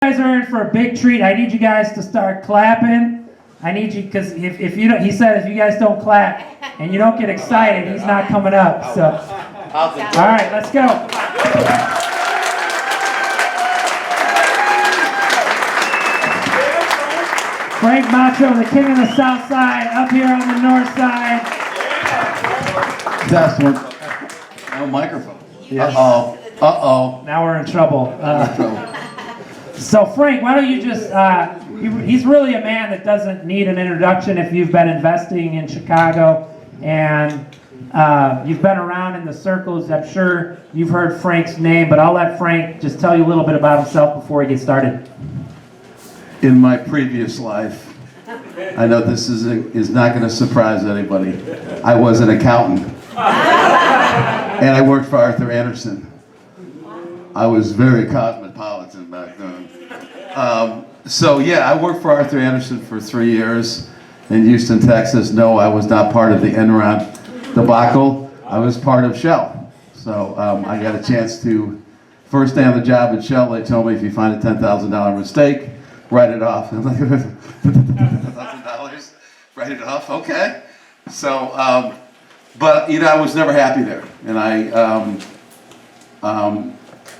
You guys are in for a big treat. I need you guys to start clapping. I need you, because if you don't, he said if you guys don't clap and you don't get excited, he's not coming up. So, all right, let's go. Frank Macho, the king of the South Side, up here on the North Side. Test one. No microphone. Yes. Uh-oh. Uh-oh. Now we're in trouble. So Frank, why don't you just, he's really a man that doesn't need an introduction if you've been investing in Chicago and you've been around in the circles. I'm sure you've heard Frank's name, but I'll let Frank just tell you a little bit about himself before we get started. In my previous life, I know this is not going to surprise anybody, I was an accountant. And I worked for Arthur Andersen. I was very cosmopolitan back then. So yeah, I worked for Arthur Andersen for 3 years in Houston, Texas. No, I was not part of the Enron debacle. I was part of Shell. So I got a chance to, first day on the job at Shell, they told me if you find a $10,000 mistake, write it off. I'm like, $10,000? Write it off? Okay. So, but you know, I was never happy there. And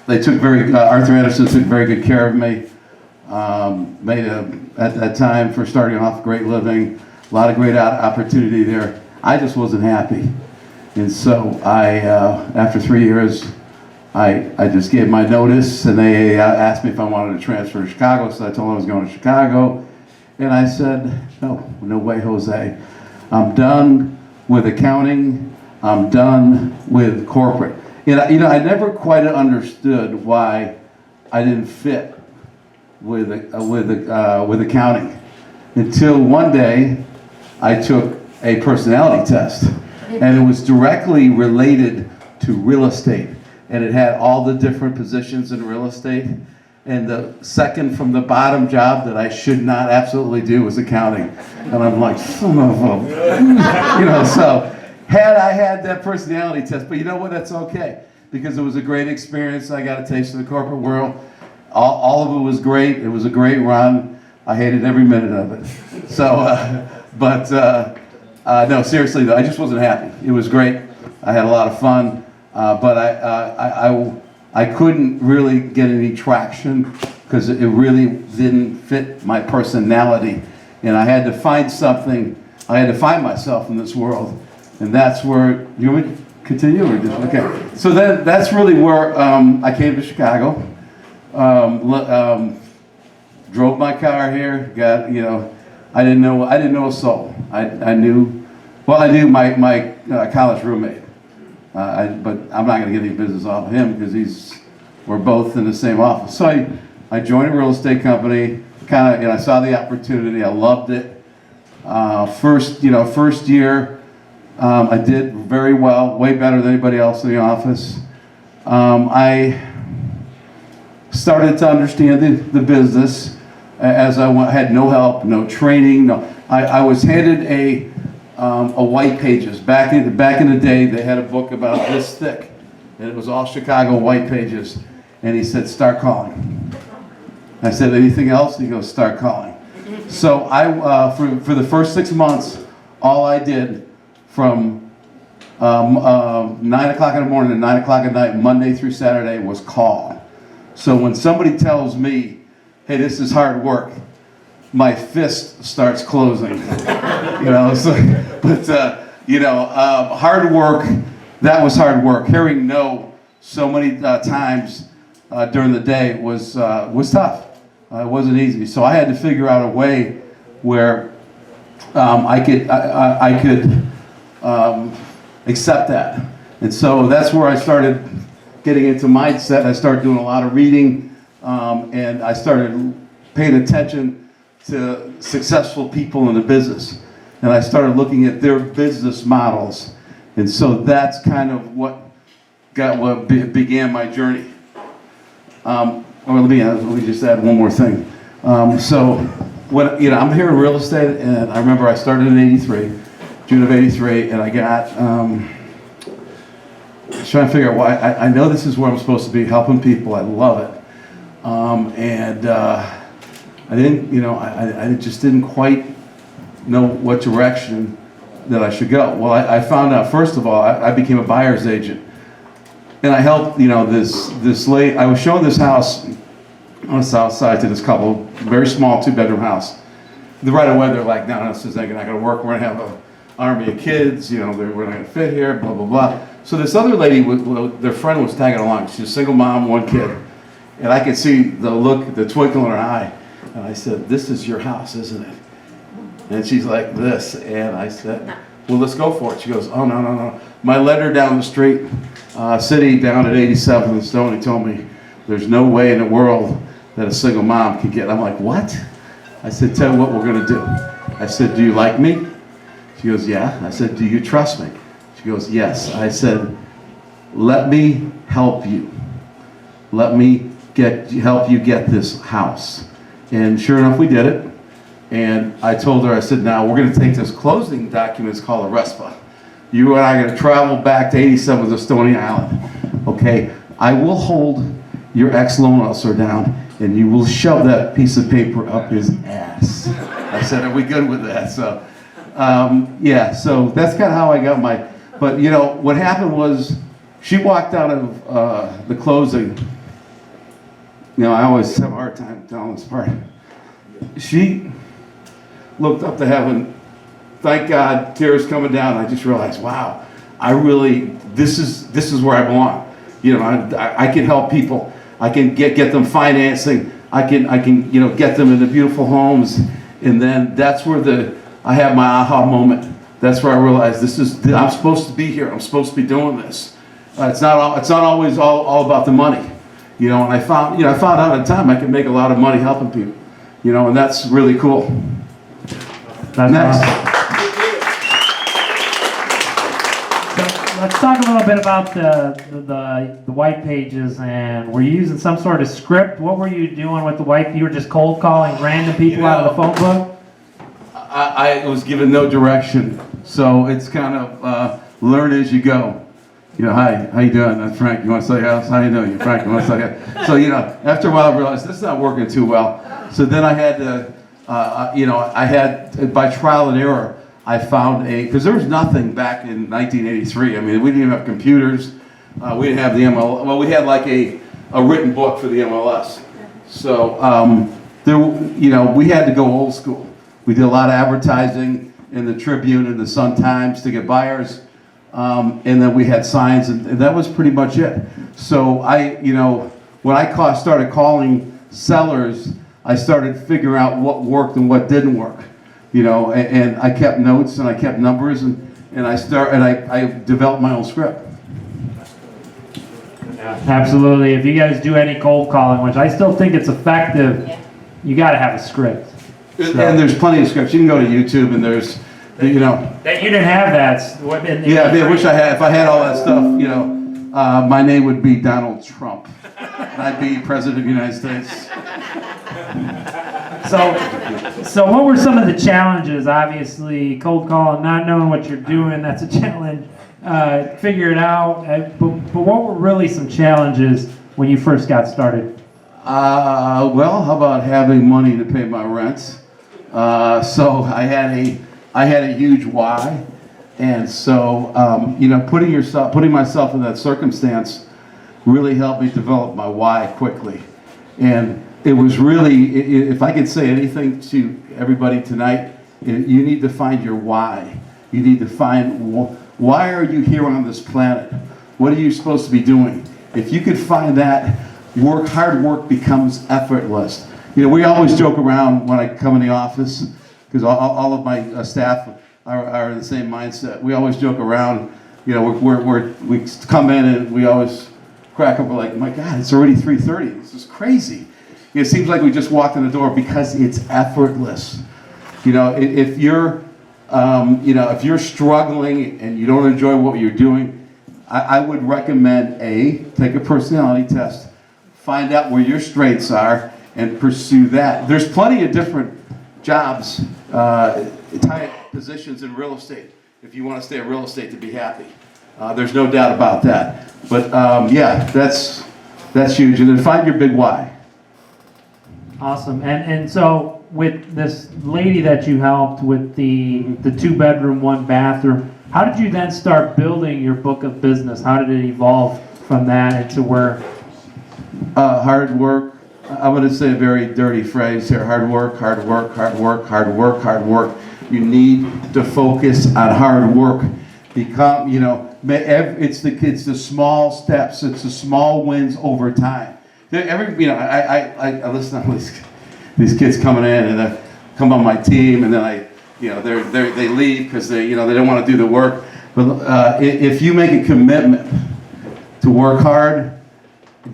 they took Arthur Andersen took very good care of me. Made at that time, for starting off, great living, a lot of great opportunity there. I just wasn't happy. And so after 3 years, I just gave my notice, and they asked me if I wanted to transfer to Chicago, so I told them I was going to Chicago. And I said, no way, Jose. I'm done with accounting. I'm done with corporate. And, you know, I never quite understood why I didn't fit with accounting until one day I took a personality test, and it was directly related to real estate, and it had all the different positions in real estate, and the second from the bottom job that I should not absolutely do was accounting, and I'm like, son of a, you know, so had I had that personality test, but you know what, that's okay, because it was a great experience. I got a taste of the corporate world. All of it was great. It was a great run. I hated every minute of it. So, no, seriously though, I just wasn't happy. It was great. I had a lot of fun, but I couldn't really get any traction because it really didn't fit my personality, and I had to find something. I had to find myself in this world, and that's where you would continue or just okay. So then that's really where I came to Chicago. Drove my car here. Got, you know, I didn't know a soul. I knew my college roommate, but I'm not going to get any business off of him because we're both in the same office. So I joined a real estate company. Kind of, and I saw the opportunity. I loved it. First year. I did very well, way better than anybody else in the office. I started to understand the business as I had no help, no training. I was handed a white pages. Back in the day, they had a book about this thick, and it was all Chicago white pages. And he said, "Start calling." I said, "Anything else?" He goes, "Start calling." So for the first 6 months, all I did from 9 o'clock in the morning to 9 o'clock at night, Monday through Saturday, was call. So when somebody tells me, "Hey, this is hard work," my fist starts closing. You know, so, but hard work. That was hard work. Hearing no so many times during the day was tough. It wasn't easy. So I had to figure out a way where I could accept that. And so that's where I started getting into mindset. I started doing a lot of reading, and I started paying attention to successful people in the business. And I started looking at their business models. And so that's kind of what began my journey. Let me just add one more thing. So I'm here in real estate, and I remember I started in '83, June of '83, and I got trying to figure out why. I know this is where I'm supposed to be, helping people. I love it. I didn't, I just didn't quite know what direction that I should go. Well, I found out, first of all, I became a buyer's agent. And I helped, this lady, I was showing this house on the south side to this couple, very small 2-bedroom house. Right away, they're like, no, this is not gonna work, we're gonna have an army of kids, we're not gonna fit here, blah, blah, blah. So this other lady, their friend was tagging along. She's a single mom, 1 kid. And I could see the look, the twinkle in her eye. And I said, this is your house, isn't it? And she's like this. And I said, well, let's go for it. She goes, oh, no, no, no. My letter down the street, city down at 87th and Stony, told me there's no way in the world that a single mom could get. I'm like, what? I said, tell you what we're going to do. I said, do you like me? She goes, yeah. I said, do you trust me? She goes, yes. I said, let me help you. Let me help you get this house. And sure enough, we did it. And I told her, I said, now we're going to take this closing document, it's called a RESPA. You and I are going to travel back to 87th of Stony Island. Okay, I will hold your ex-loan officer down and you will shove that piece of paper up his ass. I said, are we good with that? So, yeah, so that's kind of how I got my, but what happened was she walked out of the closing. I always have a hard time telling this part. She looked up to heaven, thank God, tears coming down. I just realized, wow, this is where I belong. I can help people. I can get them financing. I can get them into beautiful homes. And then that's where I have my aha moment. That's where I realized I'm supposed to be here. I'm supposed to be doing this. It's not always all about the money. And I found out in time I could make a lot of money helping people. And that's really cool. That's Next. awesome. So let's talk a little bit about the white pages. And were you using some sort of script? What were you doing with the white? You were just cold calling random people out of the phone book? I was given no direction, so it's kind of learn as you go. Hi, how you doing? I'm Frank. You want to sell your house? How you doing? You're Frank. You want to sell your house? So after a while, I realized this is not working too well. So then I had to, by trial and error, I found because there was nothing back in 1983. I mean, we didn't even have computers. We didn't have the MLS. Well, we had like a written book for the MLS. So we had to go old school. We did a lot of advertising in the Tribune and the Sun-Times to get buyers. And then we had signs, and that was pretty much it. So when I started calling sellers, I started figuring out what worked and what didn't work. And I kept notes and I kept numbers, and I developed my own script. Yeah, absolutely. If you guys do any cold calling, which I still think it's effective, you got to have a script. And there's plenty of scripts. You can go to YouTube, and there's That you didn't have that. Yeah, I wish I had. If I had all that stuff, my name would be Donald Trump. And I'd be President of the United States. So what were some of the challenges? Obviously, cold calling, not knowing what you're doing, that's a challenge. Figure it out. But what were really some challenges when you first got started? Well, how about having money to pay my rent? So I had a huge why, and so putting myself in that circumstance really helped me develop my why quickly. And it was really, if I could say anything to everybody tonight, you need to find your why. You need to find why are you here on this planet? What are you supposed to be doing? If you could find that, hard work becomes effortless. We always joke around when I come in the office, because all of my staff are in the same mindset. We always joke around, we come in and we always crack up, we're like, my God, it's already 3:30, this is crazy. It seems like we just walked in the door because it's effortless. If you're struggling and you don't enjoy what you're doing, I would recommend take a personality test, find out where your strengths are, and pursue that. There's plenty of different jobs, type positions in real estate, if you want to stay in real estate to be happy. There's no doubt about that. But yeah, that's huge. And then find your big why. Awesome. And so with this lady that you helped with the 2-bedroom, 1-bathroom, how did you then start building your book of business? How did it evolve from that into where? Hard work. I'm going to say a very dirty phrase here. Hard work, hard work, hard work, hard work, hard work. You need to focus on hard work. Become, it's the small steps. It's the small wins over time. I listen to these kids coming in and they come on my team, and then they leave because they don't want to do the work. But if you make a commitment to work hard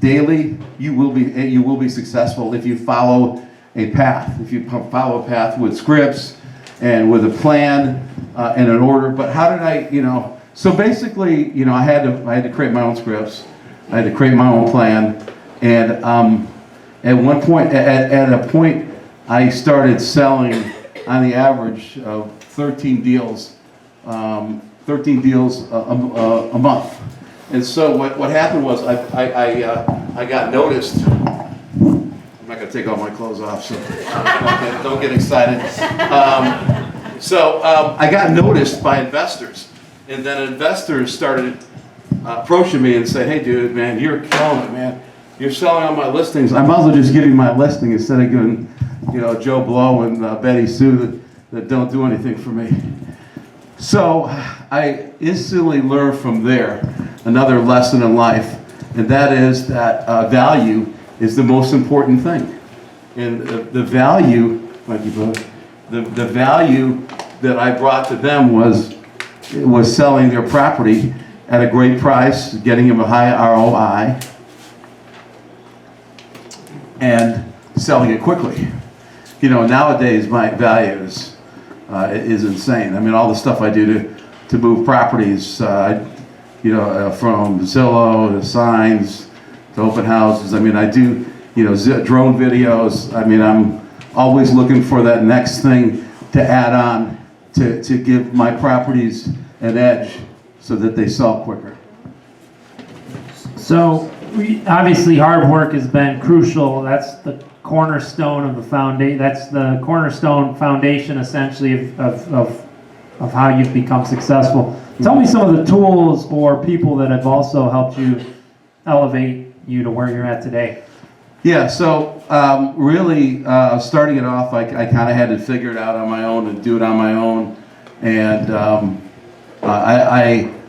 daily, you will be successful if you follow a path. If you follow a path with scripts and with a plan and an order. But how did I, so basically, I had to create my own scripts. I had to create my own plan. And at one point, at a point, I started selling on the average of 13 deals a month. And so what happened was I got noticed. I'm not going to take all my clothes off, so don't get excited. I got noticed by investors, and then investors started approaching me and saying, "Hey, dude, man, you're killing it, man. You're selling all my listings. I might as well just give you my listing instead of giving, Joe Blow and Betty Sue that don't do anything for me." So I instantly learned from there another lesson in life, and that is that value is the most important thing. And the value, thank you, brother, the value that I brought to them was selling their property at a great price, getting them a high ROI, and selling it quickly. Nowadays my value is insane. I mean, all the stuff I do to move properties, from Zillow to signs to open houses. I mean, I do, drone videos. I mean, I'm always looking for that next thing to add on to give my properties an edge so that they sell quicker. So obviously hard work has been crucial. That's the cornerstone of the foundation. That's the cornerstone foundation essentially of how you've become successful. Tell me some of the tools or people that have also helped you elevate you to where you're at today. Yeah, so really starting it off, I kind of had to figure it out on my own and do it on my own. And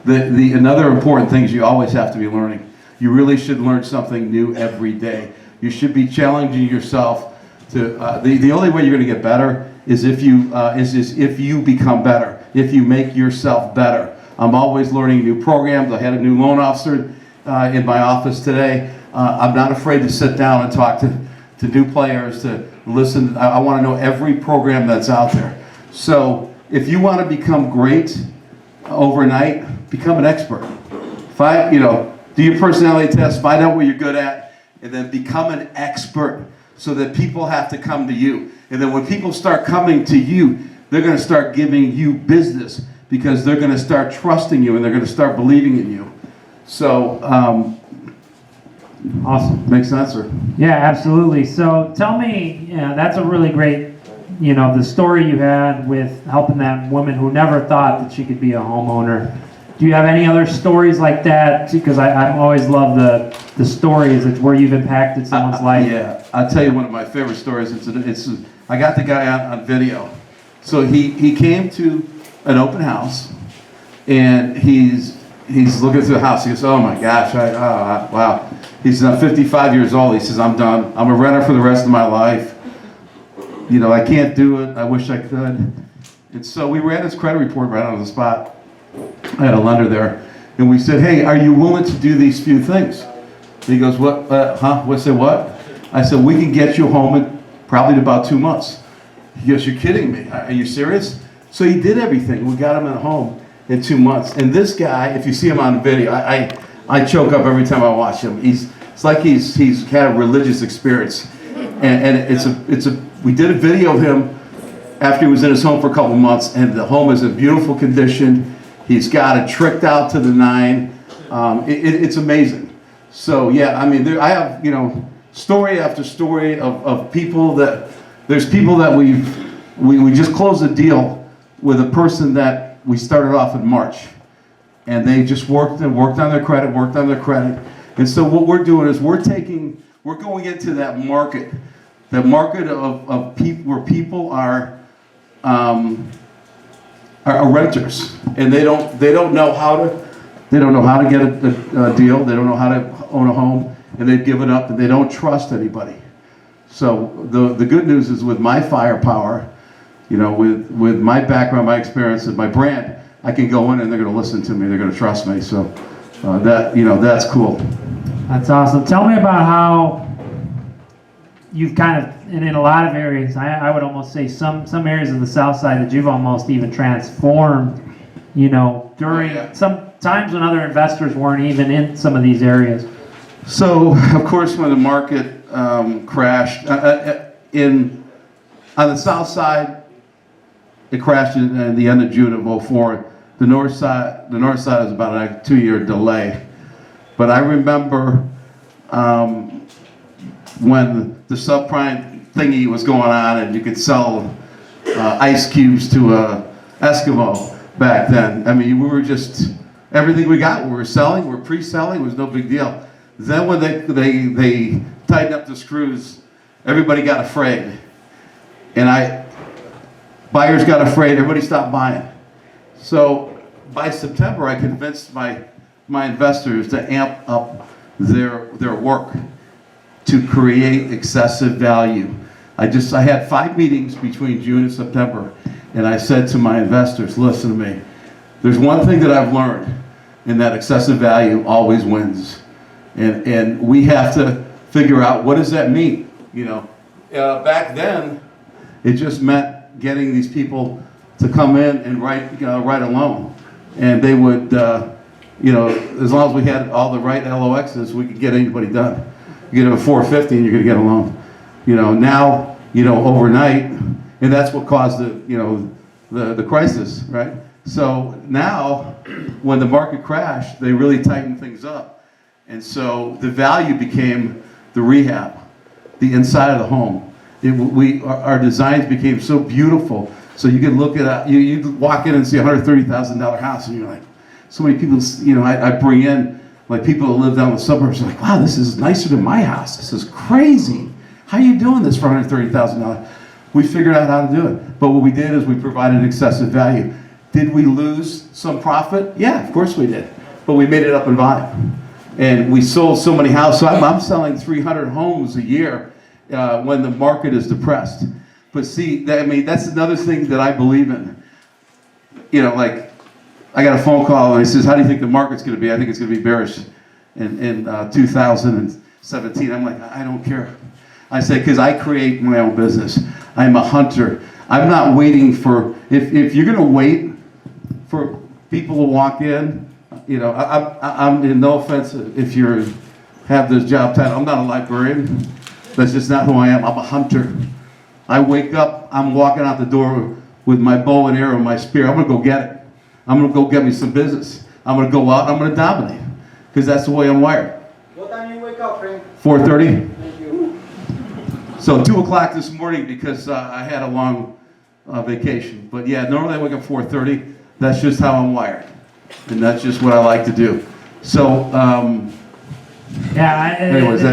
another important thing is you always have to be learning. You really should learn something new every day. You should be challenging yourself to. The only way you're going to get better is if you become better. If you make yourself better. I'm always learning new programs. I had a new loan officer in my office today. I'm not afraid to sit down and talk to new players, to listen. I want to know every program that's out there. So if you want to become great overnight, become an expert. Do your personality test, find out what you're good at, and then become an expert so that people have to come to you. And then when people start coming to you, they're going to start giving you business because they're going to start trusting you and they're going to start believing in you. So, awesome. Makes sense, sir? Yeah, absolutely. So tell me, that's a really great, the story you had with helping that woman who never thought that she could be a homeowner. Do you have any other stories like that? Because I always love the stories. It's where you've impacted someone's life. Yeah, I'll tell you one of my favorite stories. I got the guy on video. So he came to an open house, and he's looking through the house. He goes, "Oh my gosh, wow." He says, "I'm 55 years old." He says, "I'm done. I'm a renter for the rest of my life. I can't do it. I wish I could." And so we ran his credit report right on the spot. I had a lender there, and we said, "Hey, are you willing to do these few things?" He goes, "What? I said, "What?" I said, "We can get you home in probably about 2 months." He goes, "You're kidding me? Are you serious?" So he did everything. We got him at home in 2 months. And this guy, if you see him on video, I choke up every time I watch him. It's like he's had a religious experience, and we did a video of him after he was in his home for a couple months, and the home is in beautiful condition. He's got it tricked out to the 9. It's amazing. So yeah, I mean, I have story after story of people that, there's people that we just closed a deal with a person that we started off in March. And they just worked on their credit. And so what we're doing is we're going into that market of people where people are renters, and they don't know how to get a deal. They don't know how to own a home, and they've given up, and they don't trust anybody. So the good news is, with my firepower, with my background, my experience, and my brand, I can go in and they're going to listen to me. They're going to trust me. So that's cool. That's awesome. Tell me about how you've kind of, and in a lot of areas, I would almost say some areas of the South Side that you've almost even transformed, during some times when other investors weren't even in some of these areas. So, of course, when the market crashed on the South Side, it crashed in the end of June of '04. The North Side was about a 2-year delay. But I remember when the subprime thingy was going on, and you could sell ice cubes to a Eskimo back then. I mean, we were just, everything we got, we were selling, we were pre-selling, it was no big deal. Then when they tightened up the screws, everybody got afraid. And buyers got afraid, everybody stopped buying. So by September, I convinced my investors to amp up their work to create excessive value. I had 5 meetings between June and September, and I said to my investors, listen to me, there's one thing that I've learned, and that excessive value always wins. And we have to figure out, what does that mean? Back then, it just meant getting these people to come in and write a loan. And they would, as long as we had all the right LOXs, we could get anybody done. You get a 450 and you're gonna get a loan. Now, overnight, and that's what caused the crisis, right? So now, when the market crashed, they really tightened things up. And so the value became the rehab, the inside of the home. Our designs became so beautiful. So you can look at you walk in and see a $130,000 house, and you're like, so many people. I bring in like people that live down in the suburbs. Are like, wow, this is nicer than my house. This is crazy. How are you doing this for $130,000? We figured out how to do it. But what we did is we provided excessive value. Did we lose some profit? Yeah, of course we did. But we made it up in volume. And we sold so many houses. So I'm selling 300 homes a year when the market is depressed. But see, that's another thing that I believe in. Like, I got a phone call and he says, how do you think the market's going to be? I think it's going to be bearish in 2017. I'm like, I don't care. I say, because I create my own business. I'm a hunter. I'm not waiting for, if you're going to wait for people to walk in, I'm in no offense if you have this job title. I'm not a librarian. That's just not who I am. I'm a hunter. I wake up, I'm walking out the door with my bow and arrow and my spear. I'm going to go get it. I'm going to go get me some business. I'm going to go out, I'm going to dominate. Because that's the way I'm wired. What time do you wake up, Frank? 4:30. Thank you. So 2 o'clock this morning because I had a long vacation. But yeah, normally I wake up 4:30. That's just how I'm wired. And that's just what I like to do. So, anyways,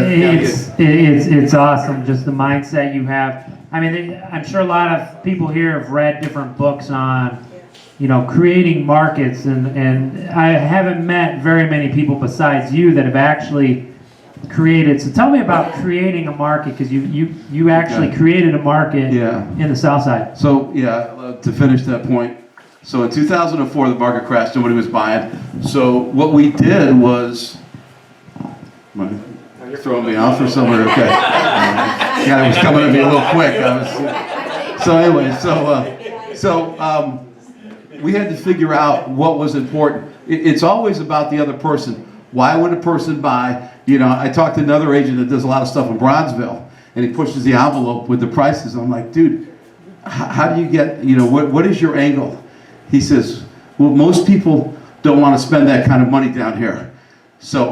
it's awesome, just the mindset you have. I mean, I'm sure a lot of people here have read different books on, creating markets, and I haven't met very many people besides you that have actually created. So tell me about creating a market, because you actually created a market in the South Side. So to finish that point, so in 2004 the market crashed, nobody was buying. So what we did was, you're throwing me off or somewhere, okay. It was coming at me a little quick. We had to figure out what was important. It's always about the other person. Why would a person buy? I talked to another agent that does a lot of stuff in Bronzeville, and he pushes the envelope with the prices. I'm like, dude, how do you get, what is your angle? He says, well, most people don't want to spend that kind of money down here. So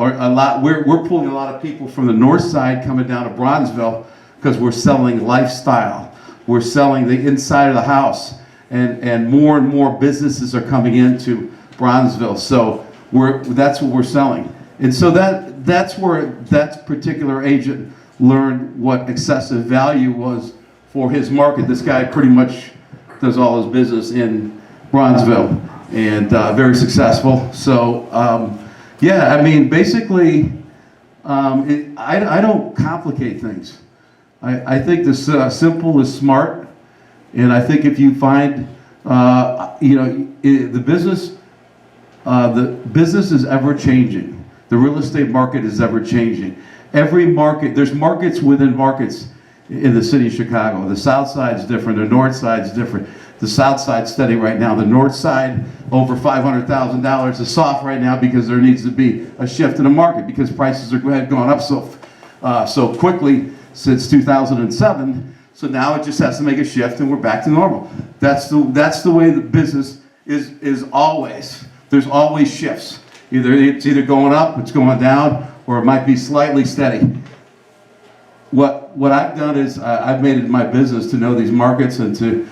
we're pulling a lot of people from the north side coming down to Bronzeville because we're selling lifestyle. We're selling the inside of the house, and more businesses are coming into Bronzeville. So that's what we're selling. And so that's where that particular agent learned what excessive value was for his market. This guy pretty much does all his business in Bronzeville, and very successful. So yeah, I mean, basically, I don't complicate things. I think this simple is smart, and I think if you find, the business is ever changing. The real estate market is ever changing. Every market, there's markets within markets in the city of Chicago. The south side is different, the north side is different. The south side's steady right now. The north side, over $500,000 is soft right now because there needs to be a shift in the market because prices have gone up so quickly since 2007. So now it just has to make a shift and we're back to normal. That's the way the business is always. There's always shifts. It's either going up, it's going down, or it might be slightly steady. What I've done is I've made it my business to know these markets and to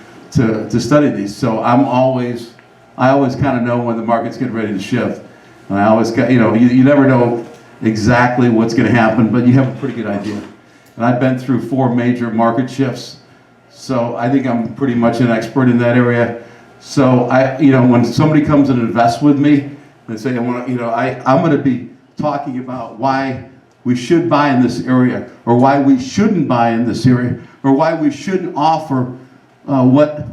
study these. So I always kind of know when the market's getting ready to shift. And I always got, you never know exactly what's going to happen, but you have a pretty good idea. And I've been through 4 major market shifts, so I think I'm pretty much an expert in that area. So when somebody comes and invests with me and say, I'm going to be talking about why we should buy in this area, or why we shouldn't buy in this area, or why we shouldn't offer what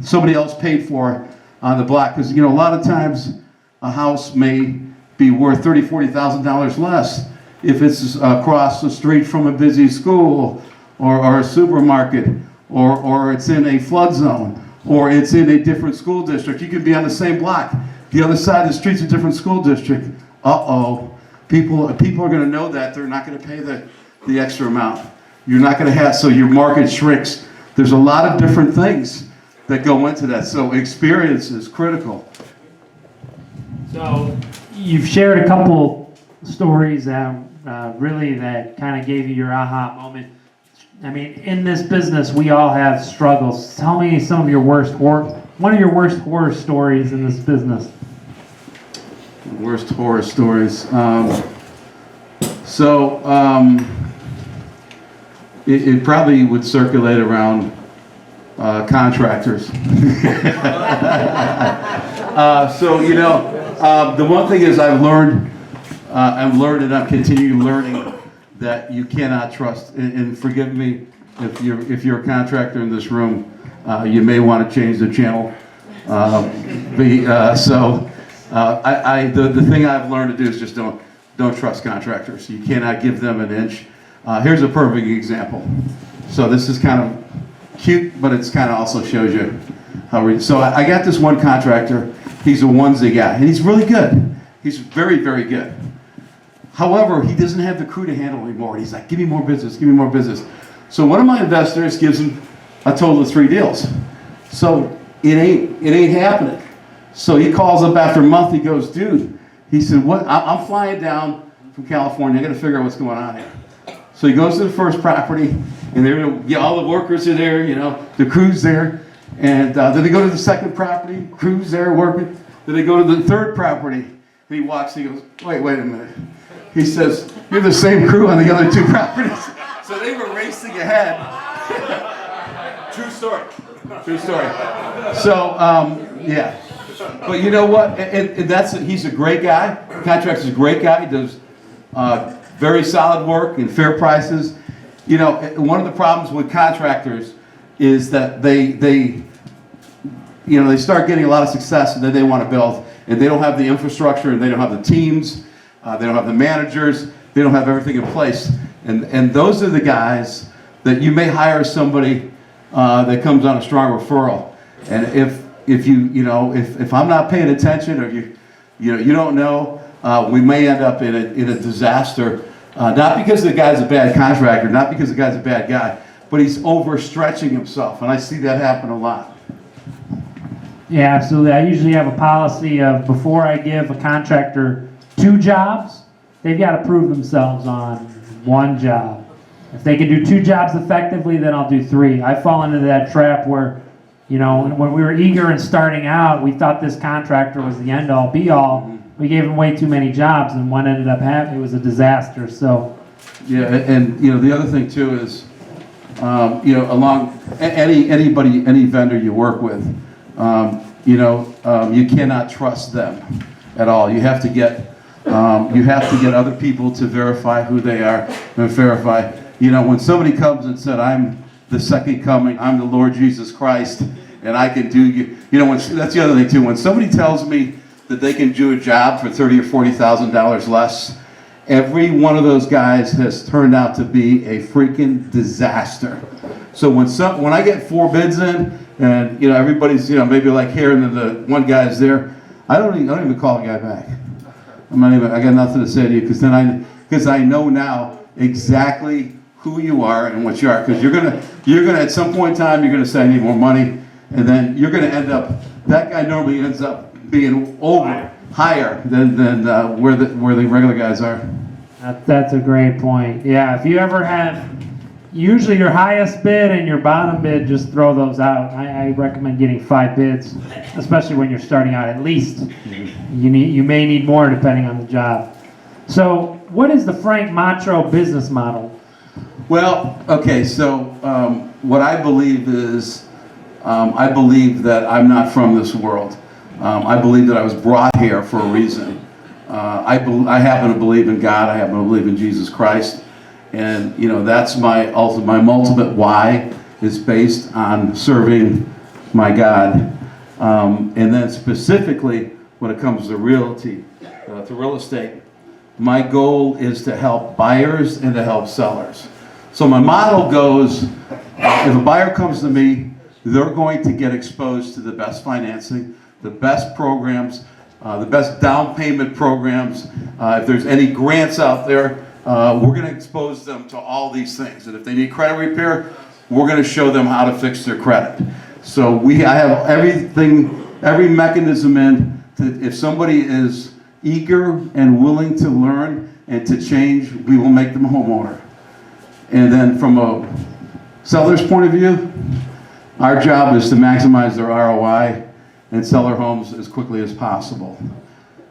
somebody else paid for on the block. Because a lot of times a house may be worth $30,000, $40,000 less if it's across the street from a busy school or a supermarket, or it's in a flood zone, or it's in a different school district. You could be on the same block. The other side of the street's a different school district. People are going to know that. They're not going to pay the extra amount. You're not going to have, so your market shrinks. There's a lot of different things that go into that. So experience is critical. So you've shared a couple stories that that kind of gave you your aha moment. I mean, in this business, we all have struggles. Tell me some of your one of your worst horror stories in this business. Worst horror stories. It probably would circulate around contractors. The one thing is I've learned and I'm continuing learning that you cannot trust. And forgive me if you're a contractor in this room, you may want to change the channel. The thing I've learned to do is just don't trust contractors. You cannot give them an inch. Here's a perfect example. So this is kind of cute, but it's kind of also shows you how. So I got this one contractor. He's a onesie guy, and he's really good. He's very, very good. However, he doesn't have the crew to handle anymore. And he's like, give me more business, give me more business. So one of my investors gives him a total of 3 deals. So it ain't happening. So he calls up after a month. He goes, dude, he said, what? I'm flying down from California. I got to figure out what's going on here. So he goes to the first property, and all the workers are there, the crew's there. And then they go to the second property, crew's there working. Then they go to the third property, and he walks, he goes, wait a minute. He says, you're the same crew on the other 2 properties. So they were racing ahead. True story. So, yeah. But you know what? He's a great guy. Contractor's a great guy. He does very solid work and fair prices. One of the problems with contractors is that they start getting a lot of success and then they want to build, and they don't have the infrastructure, and they don't have the teams, they don't have the managers, they don't have everything in place. And those are the guys that you may hire somebody that comes on a strong referral. And if I'm not paying attention, or you don't know, we may end up in a disaster. Not because the guy's a bad contractor, not because the guy's a bad guy, but he's overstretching himself, and I see that happen a lot. Yeah, absolutely. I usually have a policy of before I give a contractor 2 jobs, they've got to prove themselves on 1 job. If they can do 2 jobs effectively, then I'll do 3. I fall into that trap where, you know, when we were eager and starting out, we thought this contractor was the end-all, be-all. We gave him way too many jobs, and one ended up happening. It was a disaster. So, Yeah, and you know, the other thing too is, you know, any vendor you work with, you know, you cannot trust them at all. You have to get other people to verify who they are and verify. You know, when somebody comes and said, "I'm the second coming, I'm the Lord Jesus Christ, and I can do you," you know, that's the other thing too. When somebody tells me that they can do a job for $30,000 or $40,000 less, every one of those guys has turned out to be a freaking disaster. So when I get 4 bids in, and you know everybody's, you know, maybe like here, and then the one guy's there, I don't even call the guy back. I got nothing to say to you, because I know now exactly who you are and what you are. Because you're gonna at some point in time you're gonna say I need more money, and then you're gonna end up, that guy normally ends up being higher than where the regular guys are. that's a great point. Yeah, if you ever have, usually your highest bid and your bottom bid, just throw those out. I recommend getting 5 bids, especially when you're starting out. At least you may need more depending on the job. So, what is the Frank Matro business model? Well, okay, so what I believe is, I believe that I'm not from this world. I believe that I was brought here for a reason. I happen to believe in God. I happen to believe in Jesus Christ, and you know that's my ultimate why is based on serving my God. And then specifically when it comes to realty, to real estate, my goal is to help buyers and to help sellers. So my model goes, if a buyer comes to me, they're going to get exposed to the best financing, the best programs, the best down payment programs. If there's any grants out there, we're going to expose them to all these things. And if they need credit repair, we're going to show them how to fix their credit. So I have every mechanism in to, if somebody is eager and willing to learn and to change, we will make them a homeowner. And then from a seller's point of view, our job is to maximize their ROI and sell their homes as quickly as possible.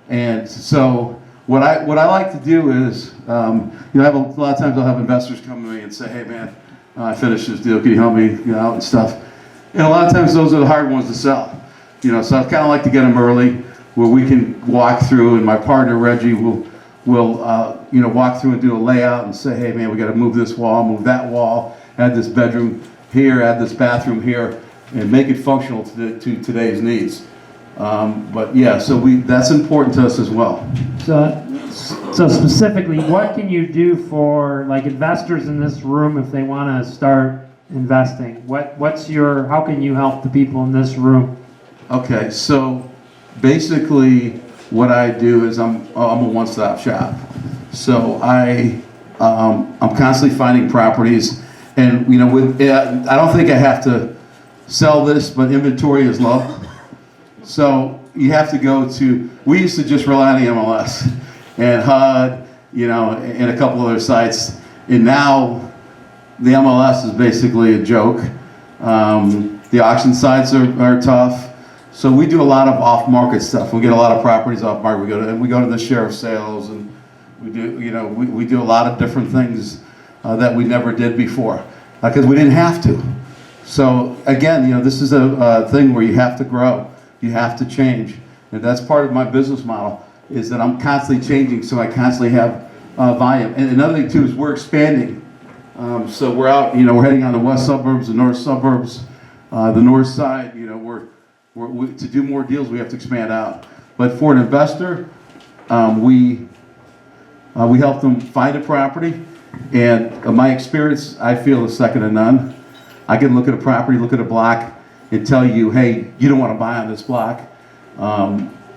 And so what I like to do is, you know, I have a lot of times I'll have investors come to me and say, "Hey man, I finished this deal, can you help me, you know, and stuff." And a lot of times those are the hard ones to sell. You know, so I kind of like to get them early where we can walk through, and my partner Reggie will you know, walk through and do a layout and say, "Hey man, we got to move this wall, move that wall, add this bedroom here, add this bathroom here," and make it functional to today's needs. But yeah, so that's important to us as well. So specifically, what can you do for like investors in this room if they want to start investing? How can you help the people in this room? Okay, so basically what I do is I'm a one-stop shop. So I'm constantly finding properties, and you know, I don't think I have to sell this, but inventory is low. So you have to go to, we used to just rely on the MLS and HUD, you know, and a couple other sites, and now the MLS is basically a joke. The auction sites are tough. So we do a lot of off-market stuff. We get a lot of properties off-market. We go to the sheriff sales, and we do, you know, we do a lot of different things that we never did before because we didn't have to. So again, you know, this is a thing where you have to grow, you have to change, and that's part of my business model is that I'm constantly changing, so I constantly have volume. And another thing too is we're expanding. So we're out, you know, we're heading on the west suburbs, the north suburbs, the north side. You know, to do more deals, we have to expand out. But for an investor, we help them find a property, and my experience, I feel, is second to none. I can look at a property, look at a block, and tell you, hey, you don't want to buy on this block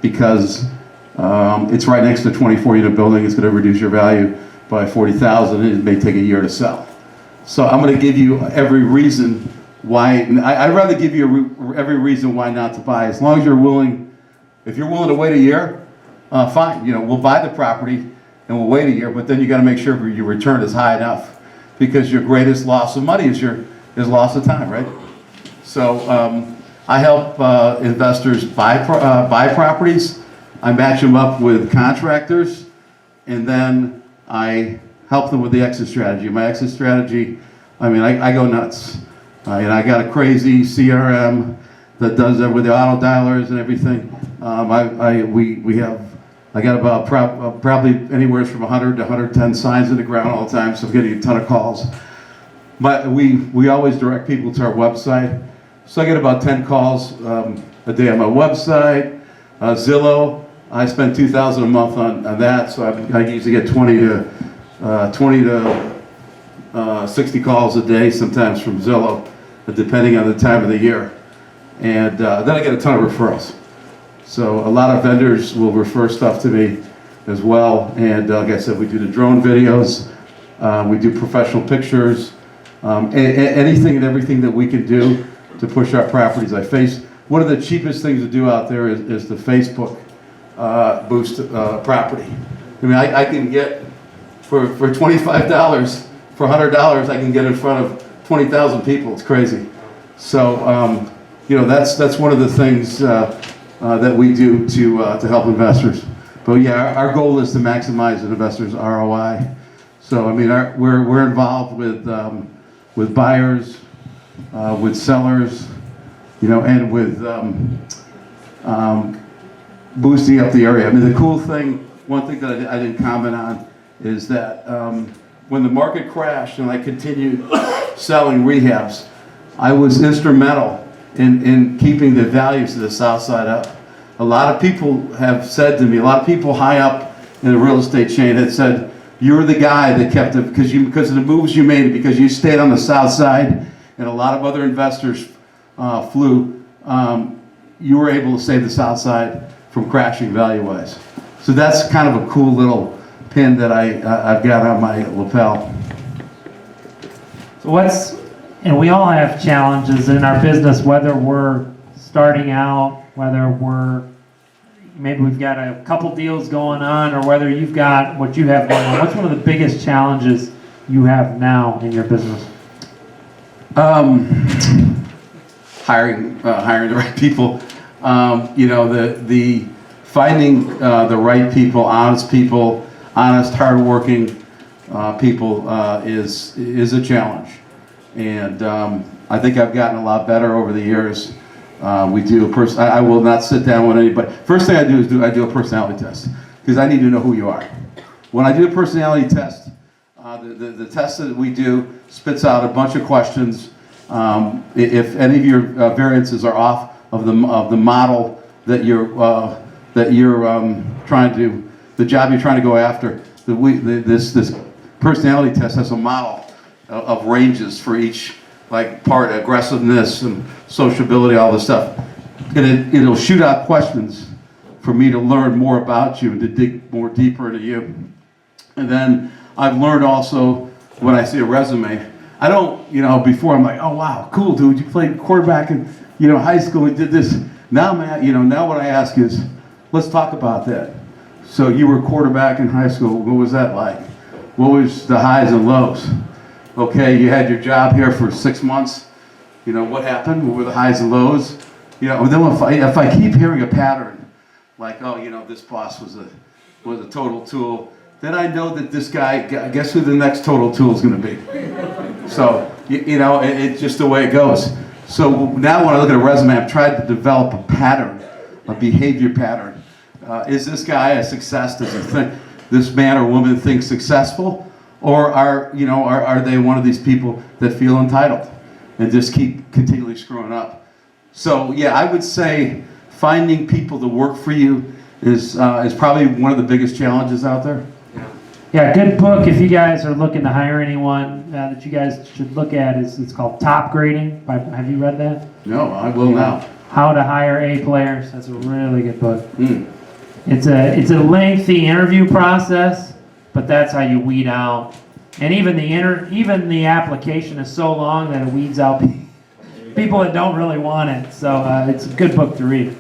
because it's right next to a 24-unit building. It's going to reduce your value by $40,000. It may take a year to sell. So I'm going to give you every reason why. I'd rather give you every reason why not to buy, as long as you're willing. If you're willing to wait a year, fine, you know, we'll buy the property and we'll wait a year, but then you gotta make sure your return is high enough, because your greatest loss of money is loss of time, right? So I help investors buy properties. I match them up with contractors, and then I help them with the exit strategy. My exit strategy, I mean, I go nuts. And I got a crazy CRM that does that with the auto dialers and everything. I got about probably anywhere from 100 to 110 signs in the ground all the time, so I'm getting a ton of calls. But we always direct people to our website. So I get about 10 calls a day on my website. Zillow, I spend $2,000 a month on that, so I usually get 20 to 60 calls a day, sometimes from Zillow, depending on the time of the year. And then I get a ton of referrals. So a lot of vendors will refer stuff to me as well. And like I said, we do the drone videos, we do professional pictures, anything and everything that we can do to push our properties. One of the cheapest things to do out there is the Facebook boost property. I mean, I can get, for $25, for $100, I can get in front of 20,000 people. It's crazy. So, you know, that's one of the things that we do to help investors. But yeah, our goal is to maximize an investor's ROI. So, I mean, we're involved with buyers, with sellers, you know, and with boosting up the area. I mean, the cool thing, one thing that I didn't comment on is that when the market crashed and I continued selling rehabs, I was instrumental in keeping the values of the South Side up. A lot of people have said to me, a lot of people high up in the real estate chain had said, you're the guy that kept it, because of the moves you made, because you stayed on the South Side, and a lot of other investors flew, you were able to save the South Side from crashing value-wise. So that's kind of a cool little pin that I've got on my lapel. So and we all have challenges in our business, whether we're starting out, whether maybe we've got a couple deals going on, or whether you've got what you have going on. What's one of the biggest challenges you have now in your business? Hiring the right people. You know, the finding the right people, honest, hardworking people is a challenge. And I think I've gotten a lot better over the years. We do I will not sit down with anybody. First thing I do is I do a personality test, because I need to know who you are. When I do a personality test, the test that we do spits out a bunch of questions. If any of your variances are off of the model that you're trying to, the job you're trying to go after, this personality test has a model of ranges for each, like, part, aggressiveness and sociability, all this stuff. And it'll shoot out questions for me to learn more about you and to dig more deeper into you. And then I've learned also, when I see a resume, I don't, you know, before I'm like, oh wow, cool dude, you played quarterback in, you know, high school, you did this. Now, man, you know, now what I ask is, let's talk about that. So you were quarterback in high school, what was that like? What was the highs and lows? Okay, you had your job here for 6 months. You know, what happened? What were the highs and lows? You know, and then if I keep hearing a pattern, like, oh, you know, this boss was a total tool, then I know that this guy, guess who the next total tool is going to be. So, you know, it's just the way it goes. So now when I look at a resume, I've tried to develop a pattern, a behavior pattern. Is this guy a success? Does he think this man or woman thinks successful? Or are they one of these people that feel entitled and just keep continually screwing up? So yeah, I would say finding people to work for you is probably one of the biggest challenges out there. Yeah, good book if you guys are looking to hire anyone that you guys should look at it's called Top Grading. Have you read that? No, I will now. How to Hire A Players. That's a really good book. It's a lengthy interview process, but that's how you weed out. And even the application is so long that it weeds out people that don't really want it. So it's a good book to read.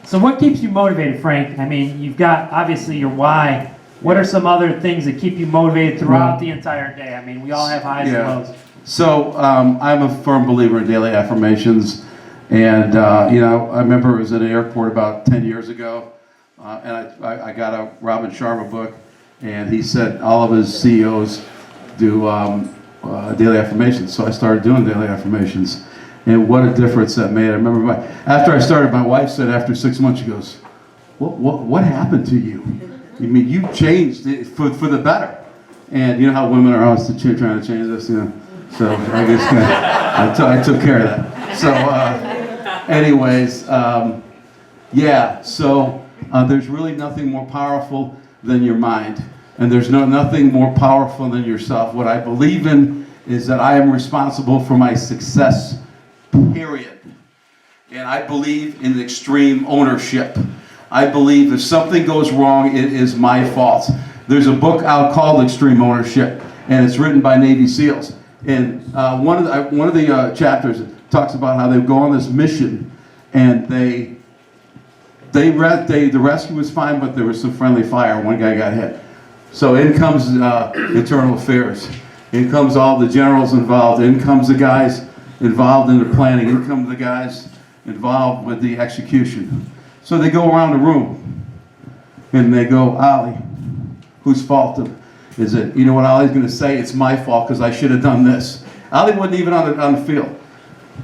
So what keeps you motivated, Frank? I mean, you've got obviously your why. What are some other things that keep you motivated throughout the entire day? I mean, we all have highs and lows. So I'm a firm believer in daily affirmations, and I remember I was at an airport about 10 years ago, and I got a Robin Sharma book, and he said all of his CEOs do daily affirmations. So I started doing daily affirmations, and what a difference that made. I remember after I started, my wife said after 6 months, she goes, "What happened to you? I mean, you changed it for the better." And you know how women are always trying to change us, So I guess I took care of that. So, anyways, there's really nothing more powerful than your mind, and there's nothing more powerful than yourself. What I believe in is that I am responsible for my success, period. And I believe in extreme ownership. I believe if something goes wrong, it is my fault. There's a book out called Extreme Ownership, and it's written by Navy SEALs. And one of the chapters talks about how they go on this mission, and the rescue was fine, but there was some friendly fire. One guy got hit. So in comes internal affairs. In comes all the generals involved. In comes the guys involved in the planning. In come the guys involved with the execution. So they go around the room, and they go, "Ollie, whose fault is it?" You know what Ollie's going to say? "It's my fault because I should have done this." Ollie wasn't even on the field.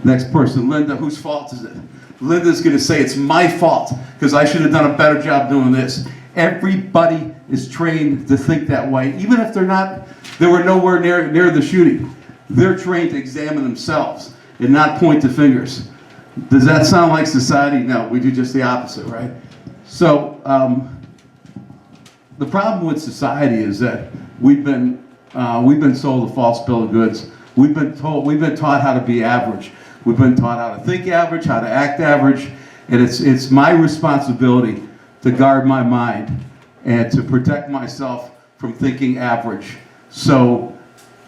Next person, "Linda, whose fault is it?" Linda's going to say, "It's my fault because I should have done a better job doing this." Everybody is trained to think that way, even if they were nowhere near the shooting. They're trained to examine themselves and not point the fingers. Does that sound like society? No, we do just the opposite, right? So the problem with society is that we've been sold a false bill of goods. We've been taught how to be average. We've been taught how to think average, how to act average, and it's my responsibility to guard my mind and to protect myself from thinking average. So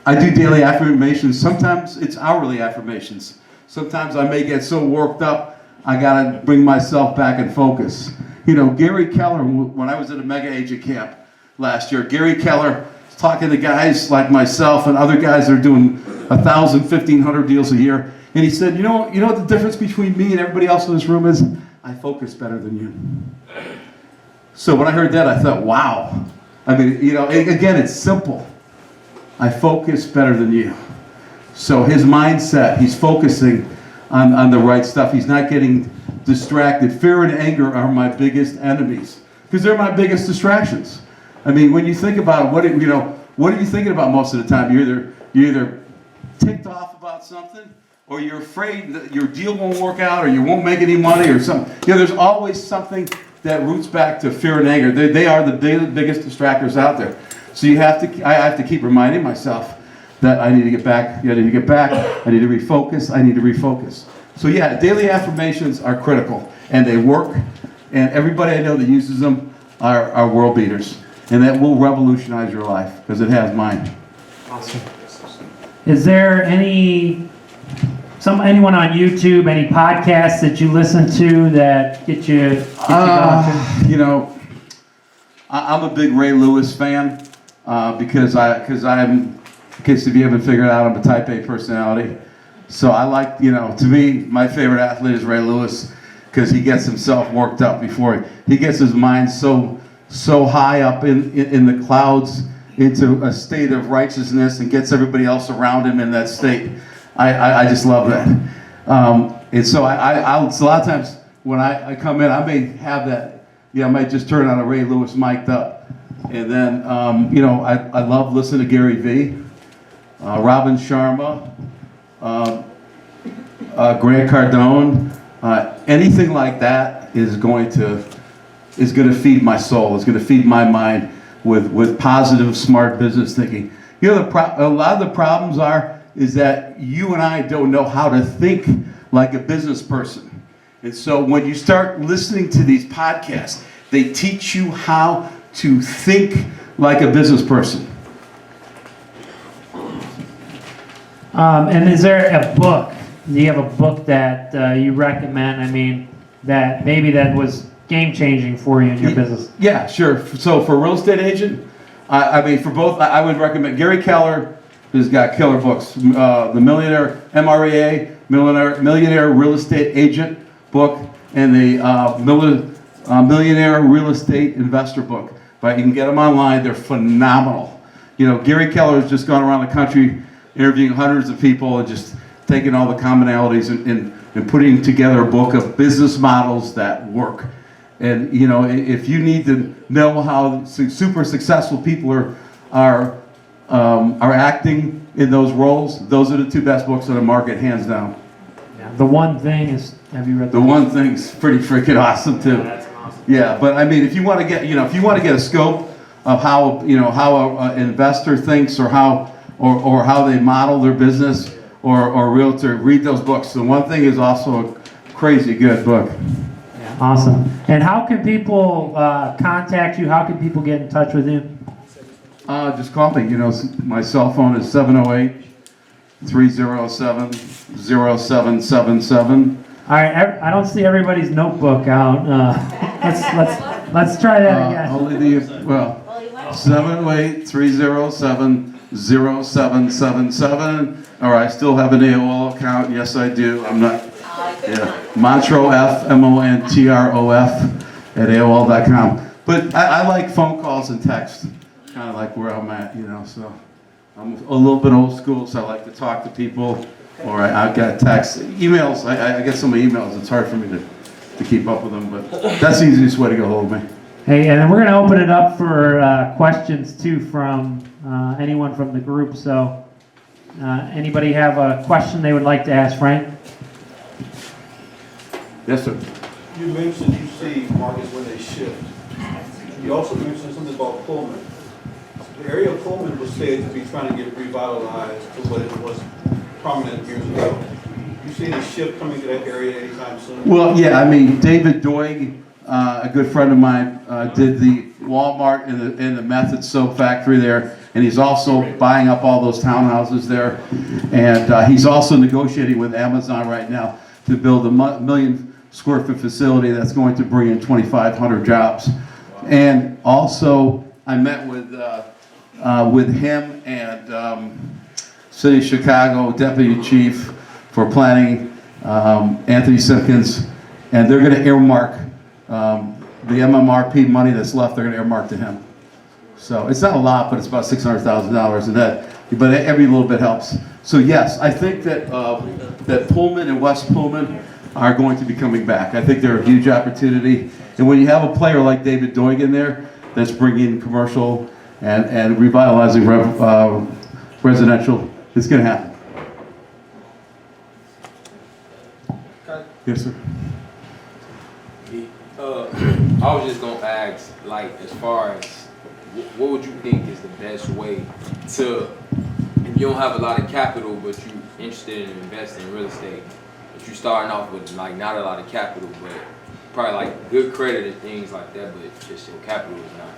I do daily affirmations. Sometimes it's hourly affirmations. Sometimes I may get so worked up, I gotta bring myself back in focus. Gary Keller, when I was at a mega agent camp last year, Gary Keller was talking to guys like myself and other guys that are doing 1,000, 1,500 deals a year. And he said, you know what the difference between me and everybody else in this room is? I focus better than you. So when I heard that, I thought, wow. I mean, again, it's simple. I focus better than you. So his mindset, he's focusing on the right stuff. He's not getting distracted. Fear and anger are my biggest enemies because they're my biggest distractions. I mean, when you think about it, what are you thinking about most of the time? You're either ticked off about something, or you're afraid that your deal won't work out, or you won't make any money, or something. There's always something that roots back to fear and anger. They are the biggest distractors out there. So I have to keep reminding myself that I need to get back. I need to get back. I need to refocus. I need to refocus. So yeah, daily affirmations are critical, and they work. And everybody I know that uses them are world beaters, and that will revolutionize your life because it has mine. Awesome. Is there anyone on YouTube, any podcasts that you listen to that get you going? I'm a big Ray Lewis fan because I'm, in case if you haven't figured out, I'm a type A personality. So I like, to me, my favorite athlete is Ray Lewis because he gets himself worked up before he gets his mind so high up in the clouds into a state of righteousness and gets everybody else around him in that state. I just love that. And so so a lot of times when I come in, I may have that, I might just turn on a Ray Lewis mic'd up. And then, I love listening to Gary Vee, Robin Sharma, Grant Cardone. Anything like that is going to feed my soul. It's going to feed my mind with positive, smart business thinking. A lot of the problems is that you and I don't know how to think like a business person. And so when you start listening to these podcasts, they teach you how to think like a business person. And is there a book? Do you have a book that you recommend? I mean, that maybe that was game changing for you in your business? Yeah, sure. So for a real estate agent, I mean, for both, I would recommend Gary Keller has got killer books. The Millionaire MREA, Millionaire Real Estate Agent book, and the Millionaire Real Estate Investor book. Right, you can get them online. They're phenomenal. You know, Gary Keller has just gone around the country interviewing hundreds of people and just taking all the commonalities and putting together a book of business models that work. And you know, if you need to know how super successful people are acting in those roles, those are the two best books on the market, hands down. Yeah. The One Thing is, have you read The One Thing's pretty freaking awesome too. That's awesome. Yeah, but I mean, if you want to get, if you want to get a scope of how, how an investor thinks or how they model their business or a realtor, read those books. The One Thing is also a crazy good book. Yeah, awesome. And how can people contact you? How can people get in touch with you? Just call me. My cell phone is 708-307-0777. All right, I don't see everybody's notebook out. Let's try that again. Only 708-307-0777. Or I still have an AOL account. Yes, I do. I'm not. Yeah, Montrof, MONTROF at AOL.com. But I like phone calls and text. Kind of like where I'm at, so I'm a little bit old school, so I like to talk to people, or I've got texts, emails. I get so many emails, it's hard for me to keep up with them, but that's the easiest way to get hold of me. Hey, and then we're going to open it up for questions too from anyone from the group. So anybody have a question they would like to ask Frank? Yes, sir. You mentioned you see markets when they shift. You also mentioned something about Pullman. The area of Pullman was said to be trying to get revitalized to what it was prominent years ago. You see any shift coming to that area anytime soon? Well, yeah, I mean, David Doig, a good friend of mine, did the Walmart and the Method Soap Factory there, and he's also buying up all those townhouses there, and he's also negotiating with Amazon right now to build a million-square-foot facility that's going to bring in 2,500 jobs. And also, I met with him and City of Chicago Deputy Chief for Planning, Anthony Simpkins, and they're going to earmark the MMRP money that's left. They're going to earmark to him. So it's not a lot, but it's about $600,000, and but every little bit helps. So yes, I think that that Pullman and West Pullman are going to be coming back. I think they're a huge opportunity, and when you have a player like David Doig in there that's bringing commercial and revitalizing residential, it's going to happen. Yes, sir. I was just gonna ask, like, as far as what would you think is the best way to, if you don't have a lot of capital but you interested in investing in real estate, but you starting off with like not a lot of capital but probably like good credit and things like that, but just your capital is not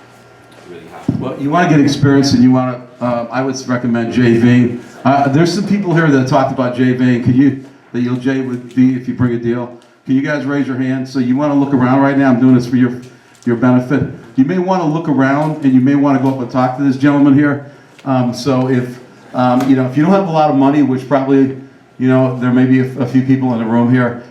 really high. Well, you want to get experience, and you want to. I would recommend JV. There's some people here that talked about JV. Could you? That you'll J would be if you bring a deal. Can you guys raise your hand? So you want to look around right now. I'm doing this for your benefit. You may want to look around, and you may want to go up and talk to this gentleman here. So if if you don't have a lot of money, which probably there may be a few people in the room here,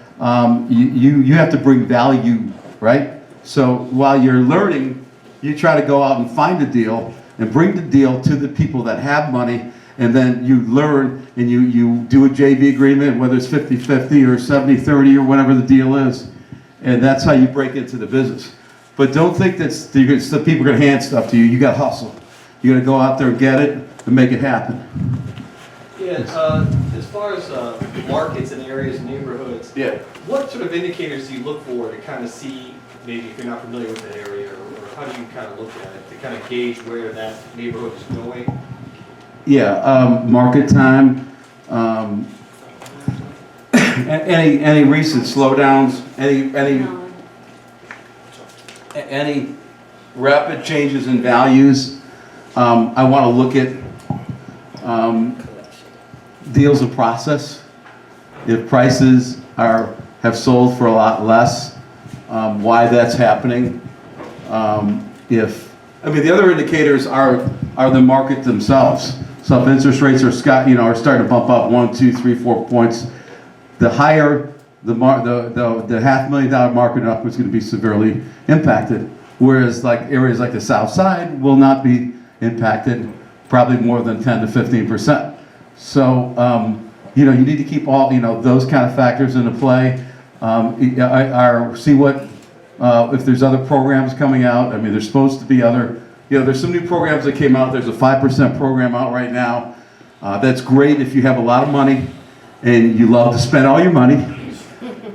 you have to bring value, right? So while you're learning, you try to go out and find a deal and bring the deal to the people that have money, and then you learn and you do a JV agreement, whether it's 50-50 or 70-30 or whatever the deal is, and that's how you break into the business. But don't think that people are going to hand stuff to you. You got to hustle. You got to go out there and get it and make it happen. Yeah, as far as markets and areas and neighborhoods, Yeah. what sort of indicators do you look for to kind of see, maybe if you're not familiar with that area, or how do you kind of look at it to kind of gauge where that neighborhood is going? Yeah, market time, any recent slowdowns, any rapid changes in values. I want to look at deals in process. If prices have sold for a lot less why that's happening. I mean, the other indicators are the market themselves. So if interest rates are are starting to bump up 1, 2, 3, 4 points, the higher the $500,000 market and up is going to be severely impacted. Whereas like areas like the South Side will not be impacted, probably more than 10 to 15%. So you need to keep all those kind of factors into play. See what if there's other programs coming out. I mean, there's supposed to be other. There's some new programs that came out. There's a 5% program out right now. That's great if you have a lot of money and you love to spend all your money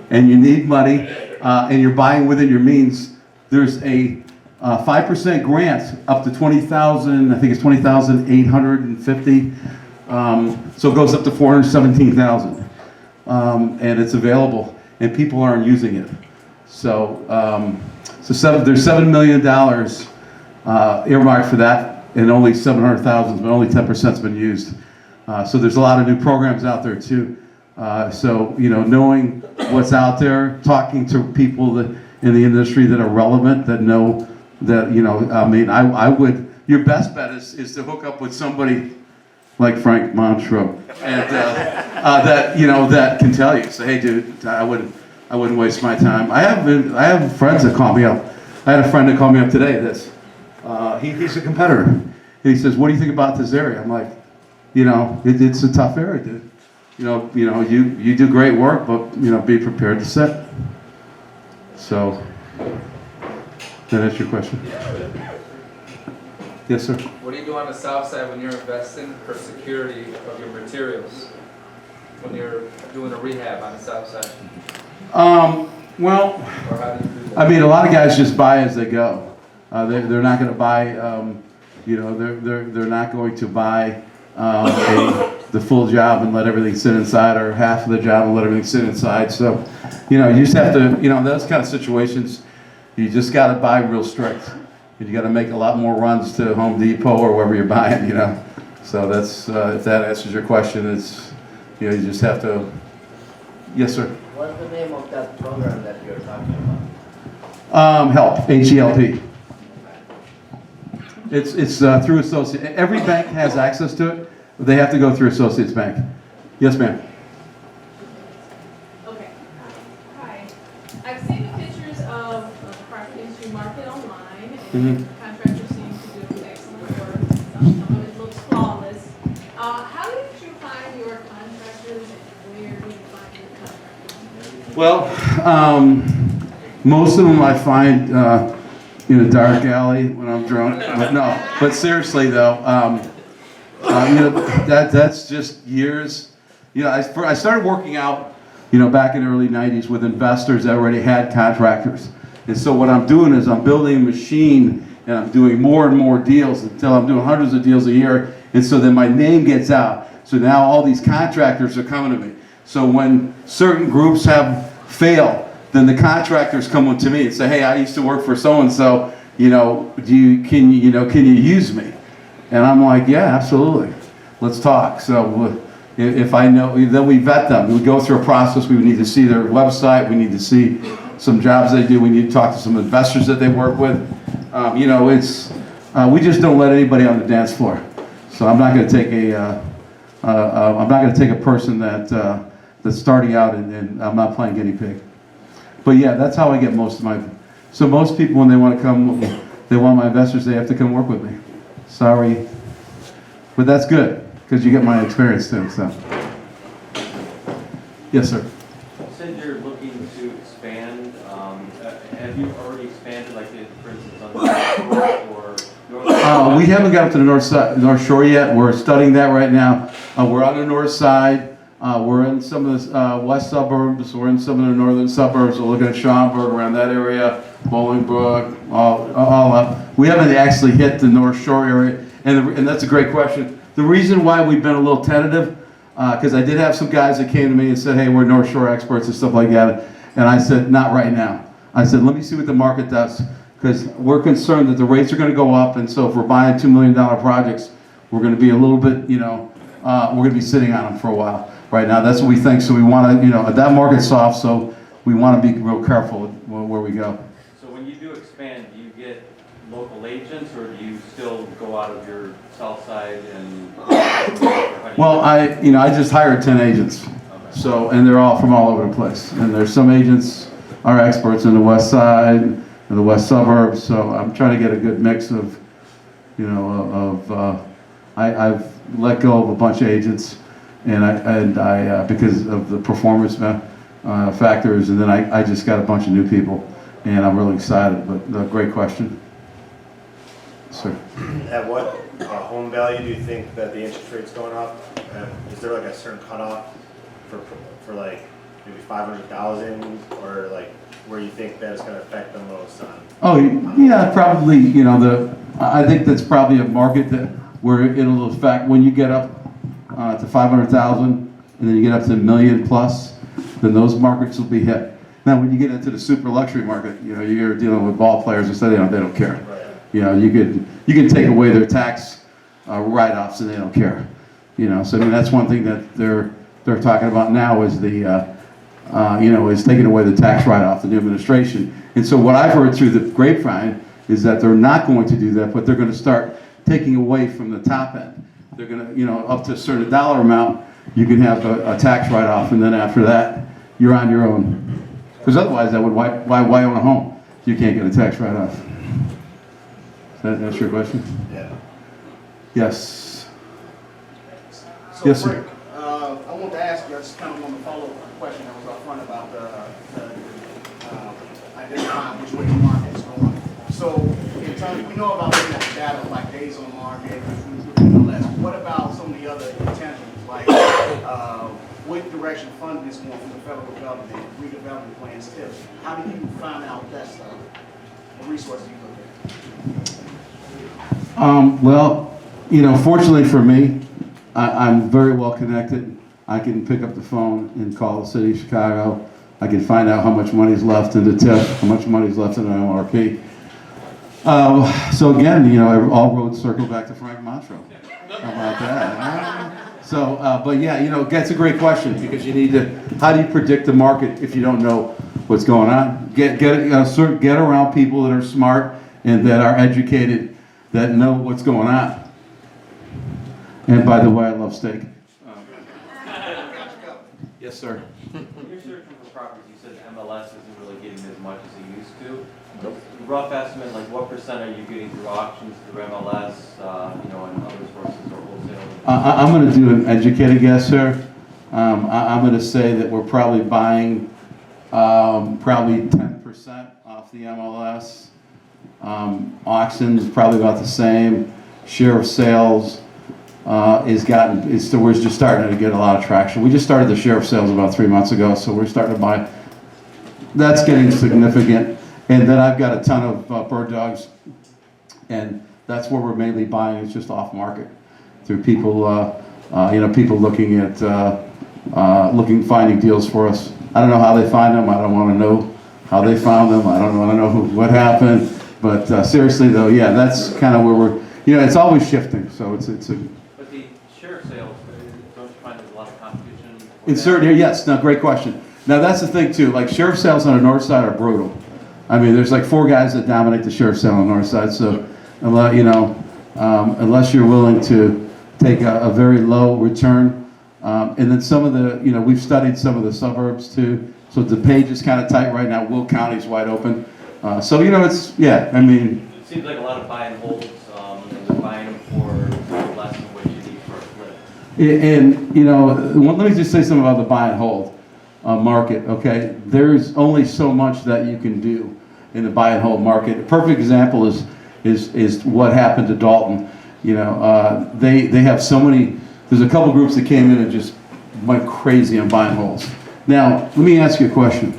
and you need money and you're buying within your means. There's a 5% grant up to 20,000. I think it's 20,850. So it goes up to 417,000, and it's available, and people aren't using it. So, there's $7 million earmarked for that, and only 700,000, but only 10%'s been used. So there's a lot of new programs out there too. So knowing what's out there, talking to people in the industry that are relevant, that know that I would. Your best bet is to hook up with somebody like Frank Montrow, and that can tell you. Say, hey, dude, I wouldn't waste my time. I have friends that call me up. I had a friend that called me up today. He's a competitor. He says, "What do you think about this area?" I'm like, it's a tough area, dude. You do great work, but be prepared to sit. So, that answer your question? Yes, sir. What do you do on the south side when you're investing for security of your materials? When you're doing a rehab on the south side? Well, Or how do you do that? I mean, a lot of guys just buy as they go. They're not going to buy, they're not going to buy the full job and let everything sit inside, or half of the job and let everything sit inside. So, you just have to, those kind of situations, you just got to buy real strict. You got to make a lot more runs to Home Depot or wherever you're buying, So that's, if that answers your question, it's, you just have to, yes, sir. What's the name of that program that you're talking about? HELP, H-E-L-P. It's through Associates. Every bank has access to it, but they have to go through Associates Bank. Yes, ma'am. Okay. Hi. I've seen the pictures of the Park Industry Market online, and contractors seem to do excellent work. Some of it looks flawless. How did you find your contractors, and where do you find your contractors? Well, most of them I find in a dark alley when I'm drunk. But seriously though, that's just years. I started working out, back in the early '90s with investors that already had contractors. And so what I'm doing is I'm building a machine, and I'm doing more and more deals until I'm doing hundreds of deals a year. And so then my name gets out. So now all these contractors are coming to me. So when certain groups have failed, then the contractors come to me and say, "Hey, I used to work for so and so. Can you use me?" And I'm like, "Yeah, absolutely. Let's talk." So if I know, then we vet them. We go through a process. We need to see their website. We need to see some jobs they do. We need to talk to some investors that they work with. We just don't let anybody on the dance floor. So I'm not going to take a person that's starting out and I'm not playing guinea pig. But yeah, that's how I get most of my. So most people, when they want to come, they want my investors. They have to come work with me. Sorry, but that's good because you get my experience too. So yes, sir. You said you're looking to expand. Have you already expanded, like, for instance, on the North or North? We haven't got up to the North Shore yet. We're studying that right now. We're on the north side. We're in some of the west suburbs. We're in some of the northern suburbs. We're looking at Schaumburg, around that area, Bolingbrook, all up. We haven't actually hit the North Shore area, and that's a great question. The reason why we've been a little tentative, because I did have some guys that came to me and said, "Hey, we're North Shore experts," and stuff like that, and I said, "Not right now." I said, "Let me see what the market does," because we're concerned that the rates are going to go up, and so if we're buying $2 million projects, we're going to be a little bit, we're going to be sitting on them for a while. Right now, that's what we think. So we want to, that market's soft, so we want to be real careful where we go. So when you do expand, do you get local agents, or do you still go out of your south side and? Well, I just hired 10 agents. So, and they're all from all over the place. And there's some agents are experts in the west side and the west suburbs. So I'm trying to get a good mix of, I've let go of a bunch of agents, and I because of the performance factors, and then I just got a bunch of new people, and I'm really excited. But great question, sir. At what home value do you think that the interest rate's going up? Is there like a certain cutoff for like maybe 500,000, or like where you think that it's going to affect the most on? Oh yeah, probably. I think that's probably a market that where it'll affect when you get up to 500,000, and then you get up to $1 million plus, then those markets will be hit. Now, when you get into the super luxury market, you're dealing with ball players, and so they don't care. Right. You can take away their tax write-offs, and they don't care. So I mean that's one thing that they're talking about now is is taking away the tax write-off, the new administration. And so what I've heard through the grapevine is that they're not going to do that, but they're going to start taking away from the top end. They're going to, up to a certain dollar amount, you can have a tax write-off, and then after that, you're on your own. Because otherwise, why own a home if you can't get a tax write-off? That's your question? Yeah. Yes. So Yes, sir. Frank, I want to ask you, I just kind of want to follow up on the question that was up front about identifying which way the market is going. So, in terms, we know about looking at the data like days on market, less. What about some of the other intangibles, like what direction funding is going from the federal government, redevelopment plans, tips? How do you find out that stuff? What resources do you look at? Well, fortunately for me, I'm very well connected. I can pick up the phone and call the city of Chicago. I can find out how much money's left in the TIF, how much money's left in the MRP. So again, all roads circle back to Frank Montrose. How about that? So, but yeah, that's a great question, because you need to, how do you predict the market if you don't know what's going on? Get around people that are smart and that are educated, that know what's going on. And by the way, I love steak. Yes, sir. When you're searching for properties, you said MLS isn't really getting as much as it used to. Rough estimate, like what % are you getting through auctions, through MLS, and other sources or wholesale? I'm going to do an educated guess here. I'm going to say that we're probably buying probably 10% off the MLS. Auctions probably about the same. Share of sales we're just starting to get a lot of traction. We just started the share of sales about 3 months ago, so we're starting to buy. That's getting significant. And then I've got a ton of bird dogs, and that's where we're mainly buying. It's just off market through people, people looking at, finding deals for us. I don't know how they find them. I don't want to know how they found them. I don't want to know what happened. But seriously though, yeah, that's kind of where we're, it's always shifting. So it's a. But the share sales, don't you find there's a lot of competition? In certain areas, yes. No, great question. Now that's the thing too. Like sheriff sales on the north side are brutal. I mean, there's like 4 guys that dominate the sheriff sale on the north side. So, unless you're willing to take a very low return, and then some of the, we've studied some of the suburbs too. So DePage is kind of tight right now. Will County's wide open. So it's I mean. It seems like a lot of buy and holds, and they're buying them for less than what you need for a flip. And let me just say something about the buy and hold market. Okay, there's only so much that you can do in the buy and hold market. A perfect example is what happened to Dalton. They have so many. There's a couple groups that came in and just went crazy on buy and holds. Now, let me ask you a question.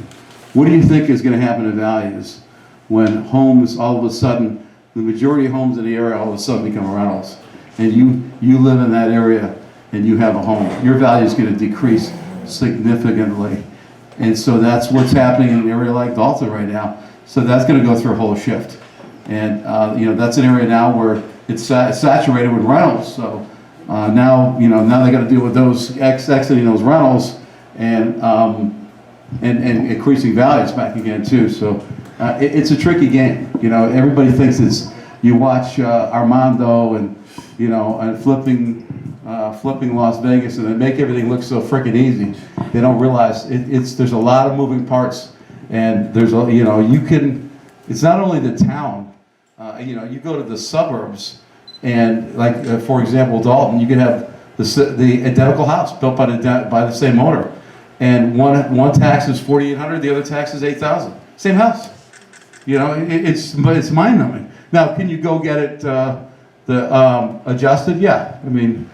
What do you think is going to happen to values when homes all of a sudden, the majority of homes in the area all of a sudden become rentals, and you live in that area and you have a home? Your value is going to decrease significantly, and so that's what's happening in an area like Dalton right now. So that's going to go through a whole shift, and that's an area now where it's saturated with rentals. So now they got to deal with those exiting those rentals, and and increasing values back again too. So it's a tricky game. You know, everybody thinks it's, you watch Armando and, you know, and flipping Las Vegas, and they make everything look so freaking easy. They don't realize there's a lot of moving parts, and there's a, you know, it's not only the town. You know, you go to the suburbs, and like for example, Dalton, you could have the identical house built by the same owner, and one tax is $4,800, the other tax is $8,000. Same house. You know, but it's mind numbing. Now, can you go get it adjusted? Yeah, I mean,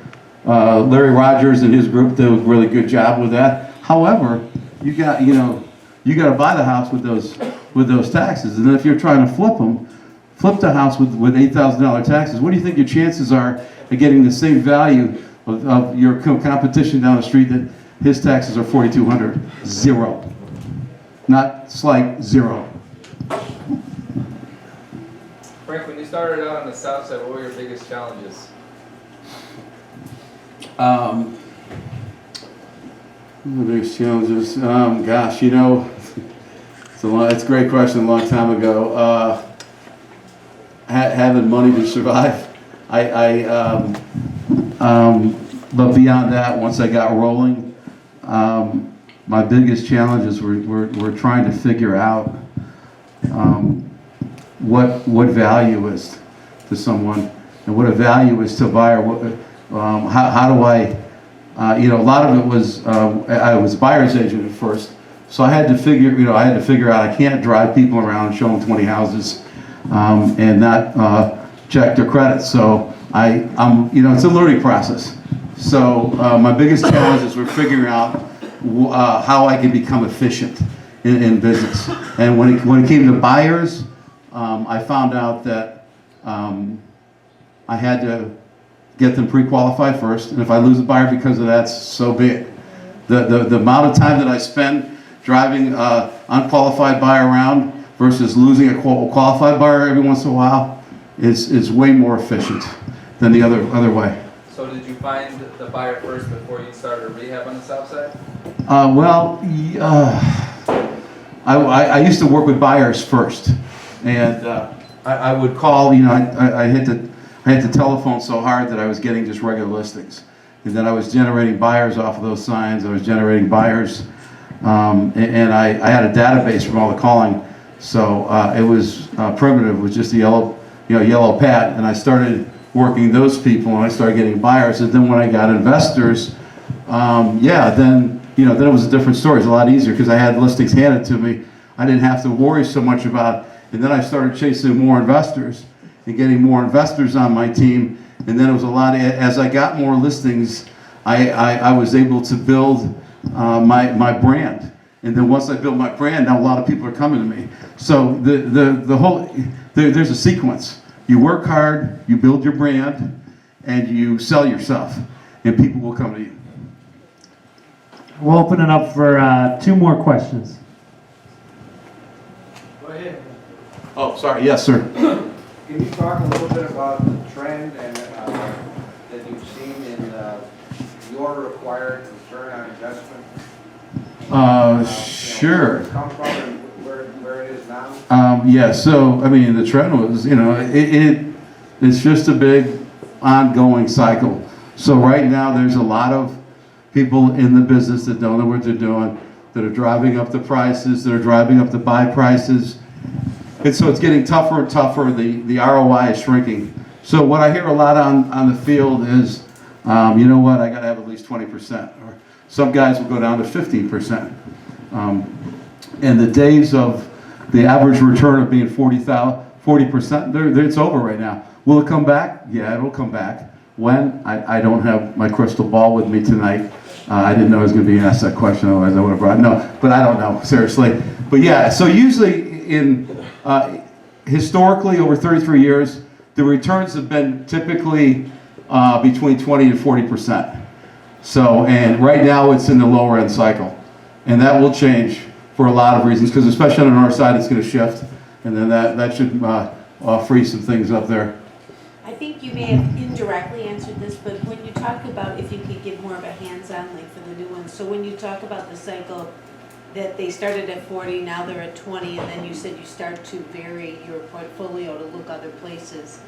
Larry Rogers and his group did a really good job with that. However, you got to buy the house with those taxes, and then if you're trying to flip the house with $8,000 taxes, what do you think your chances are of getting the same value of your competition down the street that his taxes are $4,200? Zero. Not slight, zero. Frank, when you started out on the south side, what were your biggest challenges? The biggest challenges, gosh, you know, it's a great question. A long time ago, having money to survive. But beyond that, once I got rolling, my biggest challenges were trying to figure out what value is to someone and what a value is to a buyer. How do I, you know, a lot of it was, I was a buyer's agent at first, so I had to figure out I can't drive people around and show them 20 houses and not check their credit. So you know, it's a learning process. So my biggest challenges were figuring out how I could become efficient in business. And when it came to buyers, I found out that I had to get them pre-qualified first, and if I lose a buyer because of that, so be it. The amount of time that I spend driving unqualified buyer around versus losing a qualified buyer every once in a while is way more efficient than the other way. So did you find the buyer first before you started a rehab on the south side? I used to work with buyers first, and I would call, you know, I hit the telephone so hard that I was getting just regular listings. And then I was generating buyers off of those signs. I was generating buyers, and I had a database from all the calling. So it was primitive, it was just a yellow pad, and I started working those people, and I started getting buyers. And then when I got investors, then it was a different story. It's a lot easier because I had listings handed to me. I didn't have to worry so much about. And then I started chasing more investors and getting more investors on my team. And then it was a lot. As I got more listings, I was able to build my brand. And then once I built my brand, now a lot of people are coming to me. So the whole there's a sequence. You work hard, you build your brand, and you sell yourself, and people will come to you. We'll open it up for 2 more questions. Go ahead. Oh, sorry. Yes, sir. Can you talk a little bit about the trend and that you've seen in your required return on investment? Sure. Where it come from and where it is now? Yeah, so, I mean, the trend was, it's just a big ongoing cycle. So right now, there's a lot of people in the business that don't know what they're doing, that are driving up the prices, that are driving up the buy prices. And so it's getting tougher and tougher. The ROI is shrinking. So what I hear a lot on the field is, you know what, I got to have at least 20%. Or some guys will go down to 15%. And the days of the average return of being 40%, it's over right now. Will it come back? Yeah, it'll come back. When? I don't have my crystal ball with me tonight. I didn't know I was going to be asked that question, otherwise I would have brought it. No, but I don't know, seriously. But yeah, so usually historically over 33 years, the returns have been typically between 20 and 40%. So, and right now it's in the lower end cycle. And that will change for a lot of reasons, because especially on the north side, it's going to shift. And then that should free some things up there. I think you may have indirectly answered this, but when you talk about if you could give more of a hands-on, like for the new ones, so when you talk about the cycle, that they started at 40, now they're at 20, and then you said you start to vary your portfolio to look other places.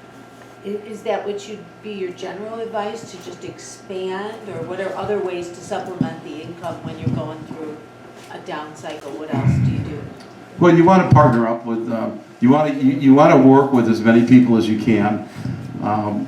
Is that what should be your general advice, to just expand, or what are other ways to supplement the income when you're going through a down cycle? What else do you do? Well, you want to partner up with, you want to work with as many people as you can.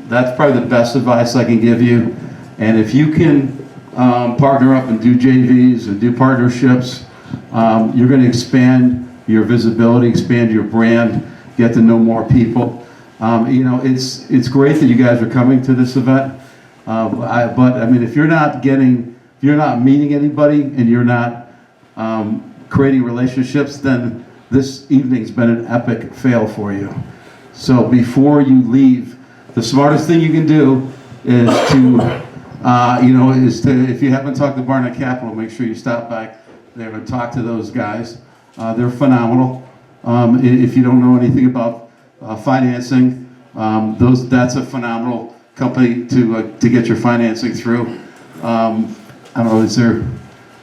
That's probably the best advice I can give you. And if you can partner up and do JVs and do partnerships, you're going to expand your visibility, expand your brand, get to know more people. You know, it's great that you guys are coming to this event. But I mean, if you're not meeting anybody and you're not creating relationships, then this evening's been an epic fail for you. So before you leave, the smartest thing you can do is to, if you haven't talked to Barnett Capital, make sure you stop by there and talk to those guys. They're phenomenal. If you don't know anything about financing, that's a phenomenal company to get your financing through. I don't know, is there?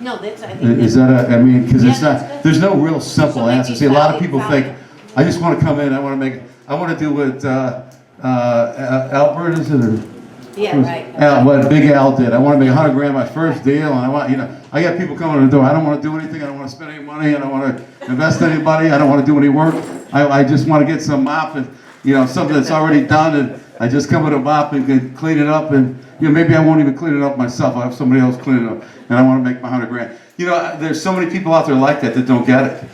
No, that's, I think. Is that I mean, because it's Yeah, not, that's good. there's no real simple So maybe answer. See, a lot of people value. think, I just want to come in, I want to do what Albert is it, or? Yeah, right. What Big Al did. I want to make 100 grand my first deal, and I got people coming to the door. I don't want to do anything. I don't want to spend any money. I don't want to invest in anybody. I don't want to do any work. I just want to get some mop and, something that's already done, and I just come with a mop and can clean it up, and, maybe I won't even clean it up myself. I'll have somebody else clean it up, and I want to make my 100 grand. There's so many people out there like that don't get it.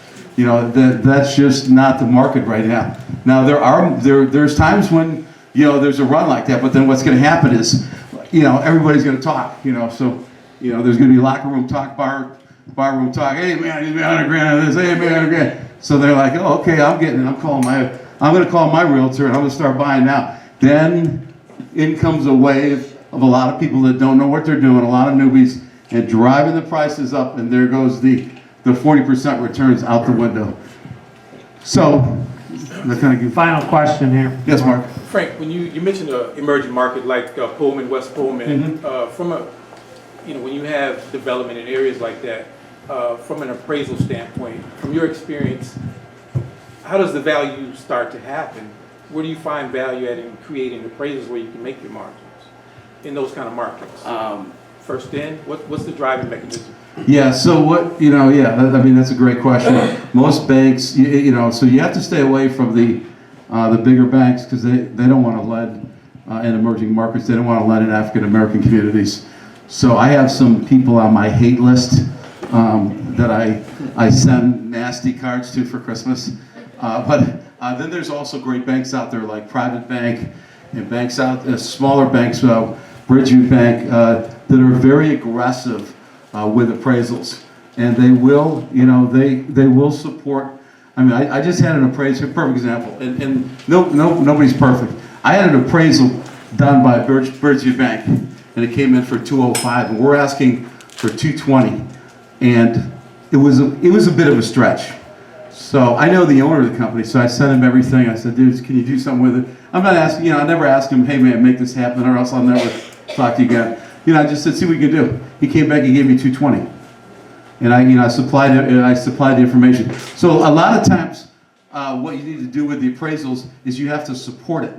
That's just not the market right now. Now, there's times when, there's a run like that, but then what's going to happen is, everybody's going to talk, so, there's going to be locker room talk, bar room talk. Hey, man, I need 100 grand on this. Hey, man, 100 grand. So they're like, oh, okay, I'm going to call my realtor and I'm going to start buying now. Then in comes a wave of a lot of people that don't know what they're doing, a lot of newbies, and driving the prices up, and there goes the 40% returns out the window. So, Final question here. Yes, Mark. Frank, when you mentioned an emerging market like Pullman, West Pullman, from a, when you have development in areas like that, from an appraisal standpoint, from your experience, how does the value start to happen? Where do you find value at in creating appraisals where you can make your margins in those kind of markets? First in, what's the driving mechanism? Yeah, so what, that's a great question. Most banks, so you have to stay away from the bigger banks because they don't want to lend in emerging markets. They don't want to lend in African American communities. So I have some people on my hate list that I send nasty cards to for Christmas. But then there's also great banks out there like Private Bank and banks smaller banks, Bridgeview Bank, that are very aggressive with appraisals, and they will, they will support. I mean, I just had an appraisal, perfect example, and nobody's perfect. I had an appraisal done by Bridgeview Bank, and it came in for 205, and we're asking for 220, and it was a bit of a stretch. So I know the owner of the company, so I sent him everything. I said, dude, can you do something with it? I'm not asking, I never asked him, hey man, make this happen, or else I'll never talk to you again. I just said, see what you can do. He came back, he gave me 220. And I supplied the information. So a lot of times, what you need to do with the appraisals is you have to support it.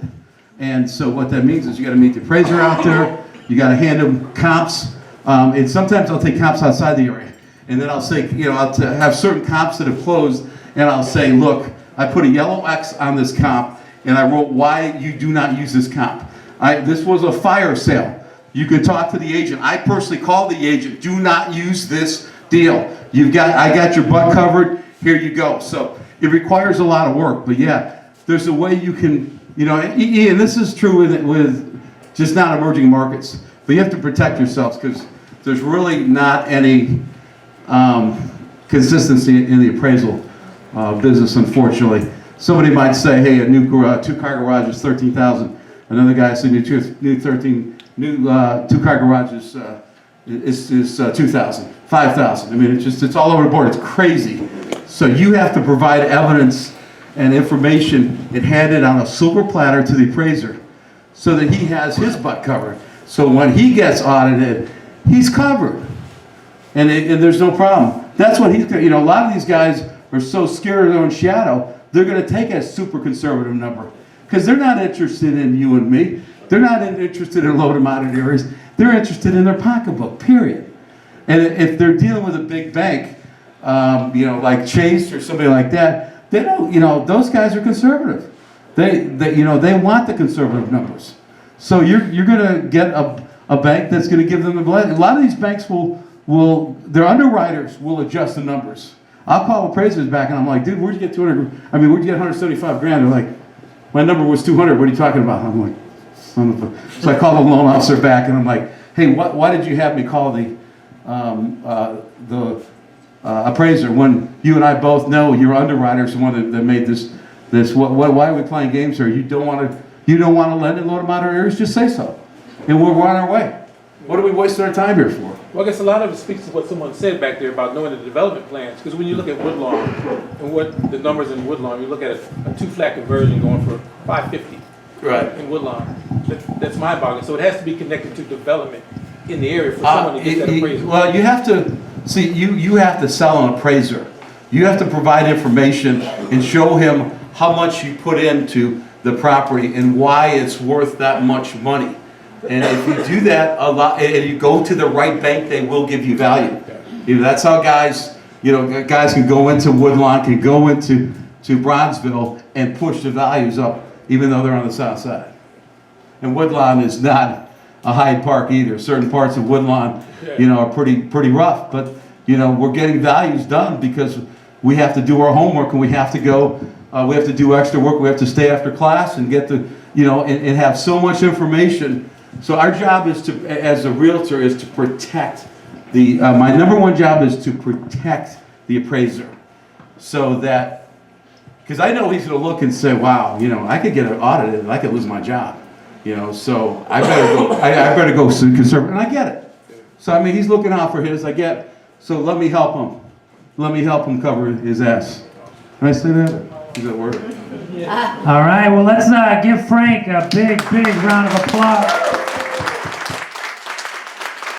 And so what that means is you got to meet the appraiser out there, you got to hand them comps, and sometimes I'll take comps outside the area. And then I'll say, I'll have certain comps that have closed, and I'll say, look, I put a yellow X on this comp, and I wrote why you do not use this comp. This was a fire sale. You can talk to the agent. I personally called the agent. Do not use this deal. I got your butt covered. Here you go. So it requires a lot of work, but yeah, there's a way you can, and this is true with just not emerging markets, but you have to protect yourselves because there's really not any consistency in the appraisal business, unfortunately. Somebody might say, hey, a new two-car garage is $13,000. Another guy said new two-car garage is $2,000, $5,000. I mean, it's all over the board. It's crazy. So you have to provide evidence and information and hand it on a silver platter to the appraiser so that he has his butt covered. So when he gets audited, he's covered. And there's no problem. That's what he's gonna, you know, a lot of these guys are so scared of their own shadow, they're gonna take a super conservative number. Because they're not interested in you and me. They're not interested in low to moderate areas. They're interested in their pocketbook, period. And if they're dealing with a big bank, you know, like Chase or somebody like that, they don't, you know, those guys are conservative. They you know, they want the conservative numbers. So you're gonna get a bank that's gonna give them the blend. A lot of these banks their underwriters will adjust the numbers. I'll call appraisers back and I'm like, dude, where'd you get where'd you get 175 grand? They're like, my number was 200, what are you talking about? I'm like, son of a... So I call the loan officer back and I'm like, hey, why did you have me call the appraiser when you and I both know your underwriter's the one that made this why are we playing games here? You don't want to lend in low to moderate areas? Just say so. And we're on our way. What are we wasting our time here for? Well, I guess a lot of it speaks to what someone said back there about knowing the development plans. Because when you look at Woodlawn and what the numbers in Woodlawn, you look at a two-flat conversion going for $550 Right. in Woodlawn. That's mind-boggling. So it has to be connected to development in the area for someone to get that appraisal. Well, you have to, see, you have to sell an appraiser. You have to provide information and show him how much you put into the property and why it's worth that much money. And if you do that a lot, and you go to the right bank, they will give you value. You know, that's how guys can go into Woodlawn, can go into Bronzeville and push the values up, even though they're on the south side. And Woodlawn is not a Hyde Park either. Certain parts of Woodlawn, you know, are pretty rough. But you know, we're getting values done because we have to do our homework and we have to go. We have to do extra work. We have to stay after class and get the, you know, and have so much information. So our job is to, as a realtor, is to protect the. My number one job is to protect the appraiser, so that, because I know he's going to look and say, "Wow, you know, I could get audited and I could lose my job." You know, so I better go. I better go conservative, and I get it. So I mean, he's looking out for his. I get. So let me help him. Let me help him cover his ass. Can I say that? Does that work? All right, well, let's give Frank a big round of applause.